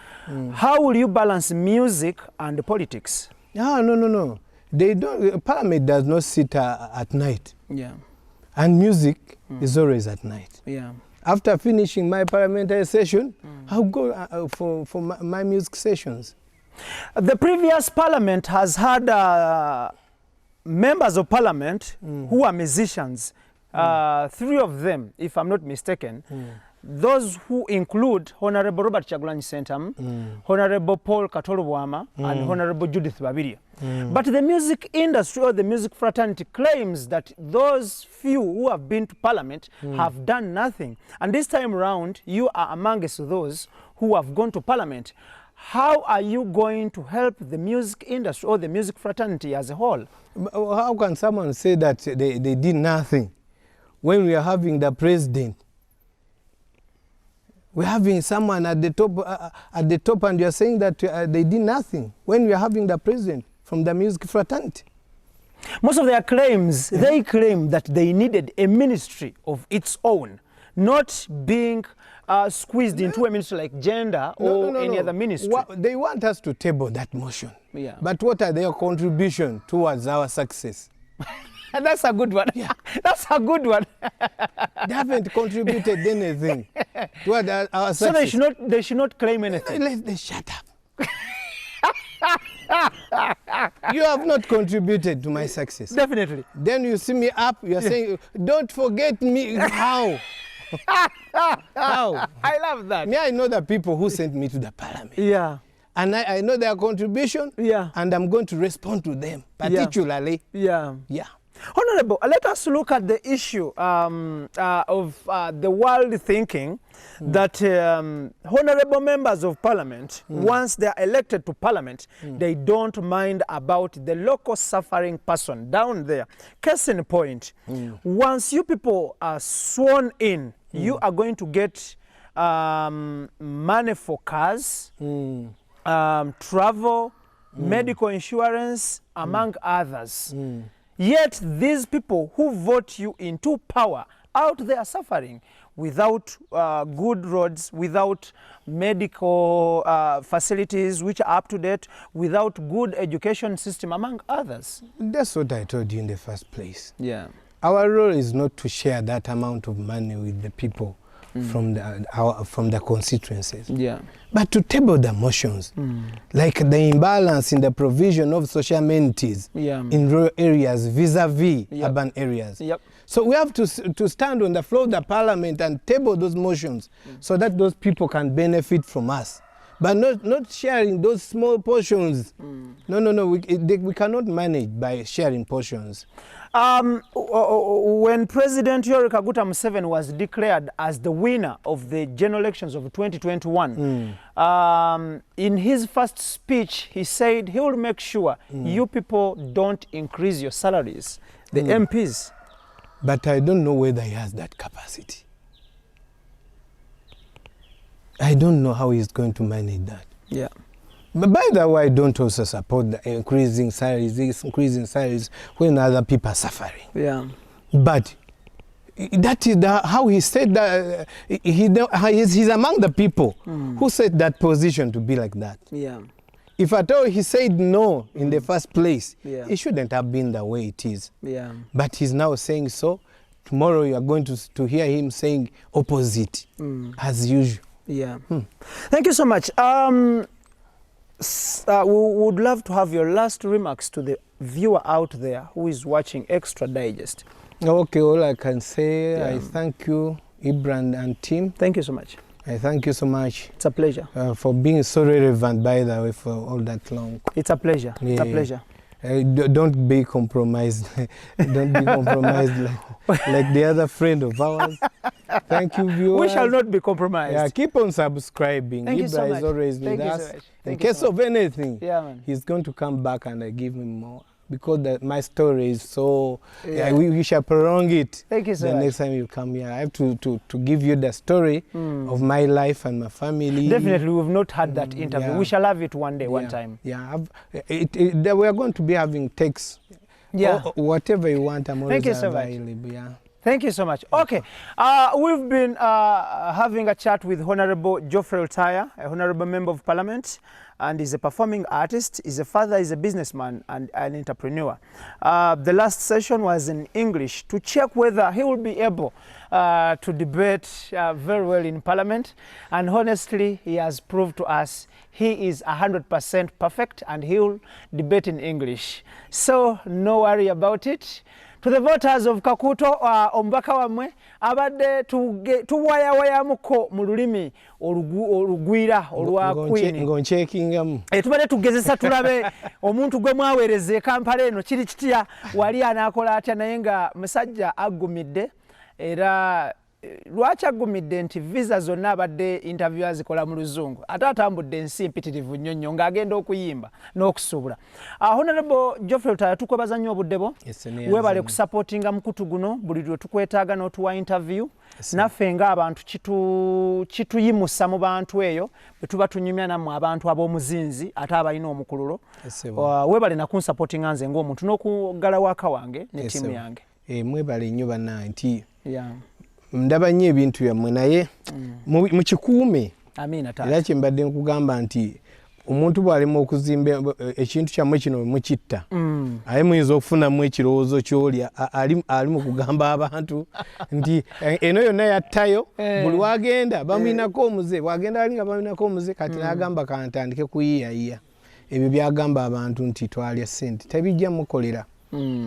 how will you balance music and politics? No. They don't. Parliament does not sit at night. Yeah. And music is always at night. Yeah. After finishing my parliamentary session, I'll go for my music sessions. The previous parliament has had members of parliament who are musicians. 3 of them, if I'm not mistaken. Those who include Honorable Robert Kyagulanyi Ssentamu, Honorable Paul Katolobwama, and Honorable Judith Babiria. But the music industry or the music fraternity claims that those few who have been to parliament have done nothing. And this time around, you are amongst those who have gone to parliament. How are you going to help the music industry or the music fraternity as a whole? How can someone say that they did nothing when we are having the president? We're having someone at the top and you're saying that they did nothing when we're having the president from the music fraternity. Most of their claims, they claim that they needed a ministry of its own, not being squeezed into a ministry like gender or any other ministry. They want us to table that motion. Yeah. But what are their contribution towards our success? That's a good one. Yeah. That's a good one. They haven't contributed anything toward our success. So they should not claim anything. Let them shut up. You have not contributed to my success. Definitely. Then you see me up, you are saying, don't forget me. How? How? I love that. Me, I know the people who sent me to the parliament. Yeah. And I know their contribution. Yeah. And I'm going to respond to them, particularly. Yeah. Yeah. Honorable, let us look at the issue of the world thinking that honorable members of parliament, once they are elected to parliament, they don't mind about the local suffering person down there. Case in point, once you people are sworn in, you are going to get money for cars, travel, medical insurance, among others. Yet these people who vote you into power out there suffering without good roads, without medical facilities which are up to date, without good education system, among others. That's what I told you in the first place. Yeah. Our role is not to share that amount of money with the people from the constituencies. Yeah. But to table the motions, like the imbalance in the provision of social amenities in rural areas vis-a-vis urban areas. So we have to stand on the floor of the parliament and table those motions so that those people can benefit from us. But not sharing those small portions. No, we cannot manage by sharing portions. When President Yoweri Kaguta Museveni was declared as the winner of the general elections of 2021, in his first speech, he said he will make sure you people don't increase your salaries, the MPs. But I don't know whether he has that capacity. I don't know how he's going to manage that. Yeah. But by the way, I don't also support the increasing salaries when other people are suffering. Yeah. But that is how he said that he's among the people who set that position to be like that. Yeah. If at all he said no in the first place, it shouldn't have been the way it is. Yeah. But he's now saying so. Tomorrow you are going to hear him saying opposite, as usual. Yeah. Thank you so much. We would love to have your last remarks to the viewer out there who is watching Extra Digest. Okay, all I can say, I thank you, IBRAH and team. Thank you so much. I thank you so much. It's a pleasure. For being so relevant, by the way, for all that long. It's a pleasure. Yeah. It's a pleasure. Don't be compromised. Don't be compromised like the other friend of ours. Thank you, viewers. We shall not be compromised. Yeah, keep on subscribing. Thank you so much. Is always with us. So much. In case of anything, man. he's going to come back and I give him more. Because my story is so, we shall prolong it. Thank you so much. Next time you come here, I have to give you the story of my life and my family. Definitely, we've not had that interview. We shall have it one day, one time. Yeah, we are going to be having texts. Yeah. Whatever you want, I'm always available. Thank you so much. Yeah. Thank you so much. Okay, we've been having a chat with Honorable Geofrey, a Honorable Member of Parliament, and he's a performing artist, he's a father, he's a businessman and an entrepreneur. The last session was in English to check whether he will be able to debate very well in Parliament, and honestly, he has proved to us he is 100% perfect and he will debate in English. So no worry about it. To the voters of Kakuto, omubaka wamwe abadde tuwayawayamuko mu lulimi olugwira olwa Queen. Ngonchekingamu. Tubadde tugezesa tulabe omuntu gwe mwaweereza Kampala eno kiri kitya wali anaakola atya naye nga musajja agumidde era lwaki agumidde nti visa zonna abadde interview azikola mu luzungu ate atambudde ensi mpitirivu nnyo ng'agenda okuyimba n'okusuubula. Honorable Geoffrey tukwebaza nnyo obuddebo. Weebale kusupportinga mukutu guno buli lwe tukwetaaga n'otuwa interview. Naffe ng'abantu kituyimusa mu bantu eyo bwe tuba tunyumya nammwe abantu ab'omuzinzi ate abalina omukululo. Weebale nakunsupportinga nze ng'omuntu n'okuggala waka wange ne ttiimu yange. Mwebale nnyo bannange nti ndaba nnyo ebintu byammwe naye mukikuume. Amina taata. Era kye mbadde nkugamba nti omuntu bw'alema okuzimba ekintu kyammwe kino mukitta. Aye muyinza okufunamu ekirowoozo ky'oli ali mu kugamba abantu nti eno yonna yattayo buli wagenda bamuyinako omuze bw'agenda ali nga bamuyinako omuze kati n'agamba kantandike kuyiyayiya. Ebyo byagamba abantu nti twalya ssente tebijja mukolera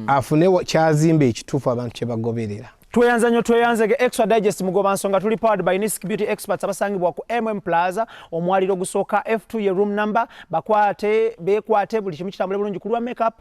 afune kyazimba ekituufu abantu kye bagoberera. Tweyanzege Extra Digest mugoba nsonga tuli powered by Nisk Beauty Experts abasangibwa ku MM Plaza omwaliro gusooka F2 ye room number bekwate buli kimu kitambule bulungi kulwa makeup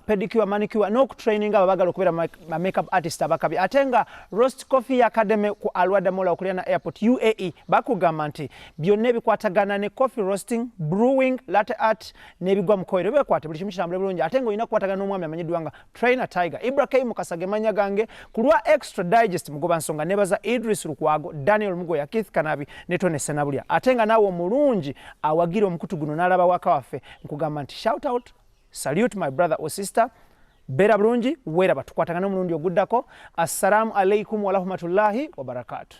pedicure manicure n'okutraininga abagala okubeera ma makeup artist abakabi atenga Roast Coffee Academy ku Alwada Mall okulyana airport UAE bakugamba nti byonna ebikwatagana ne coffee roasting brewing latte art n'ebigwa mukoero bekwate buli kimu kitambule bulungi atenga olina kukwatagana n'omwami amanyiddwa nga Trainer Tiger IBRAH Mukasage manya gange kulwa Extra Digest mugoba nsonga nebaza Idris Lukwago, Daniel Mugoya, Keith Kanabi, Netone Senabulya. Atenga nawo omulungi awagira omukutu guno n'alaba waka waffe nkugamba nti shout out, salute my brother or sister. Bera bulungi, wera batukwatagana omulundi oguddako. Assalamu alaikum wa rahmatullahi wa barakatuh.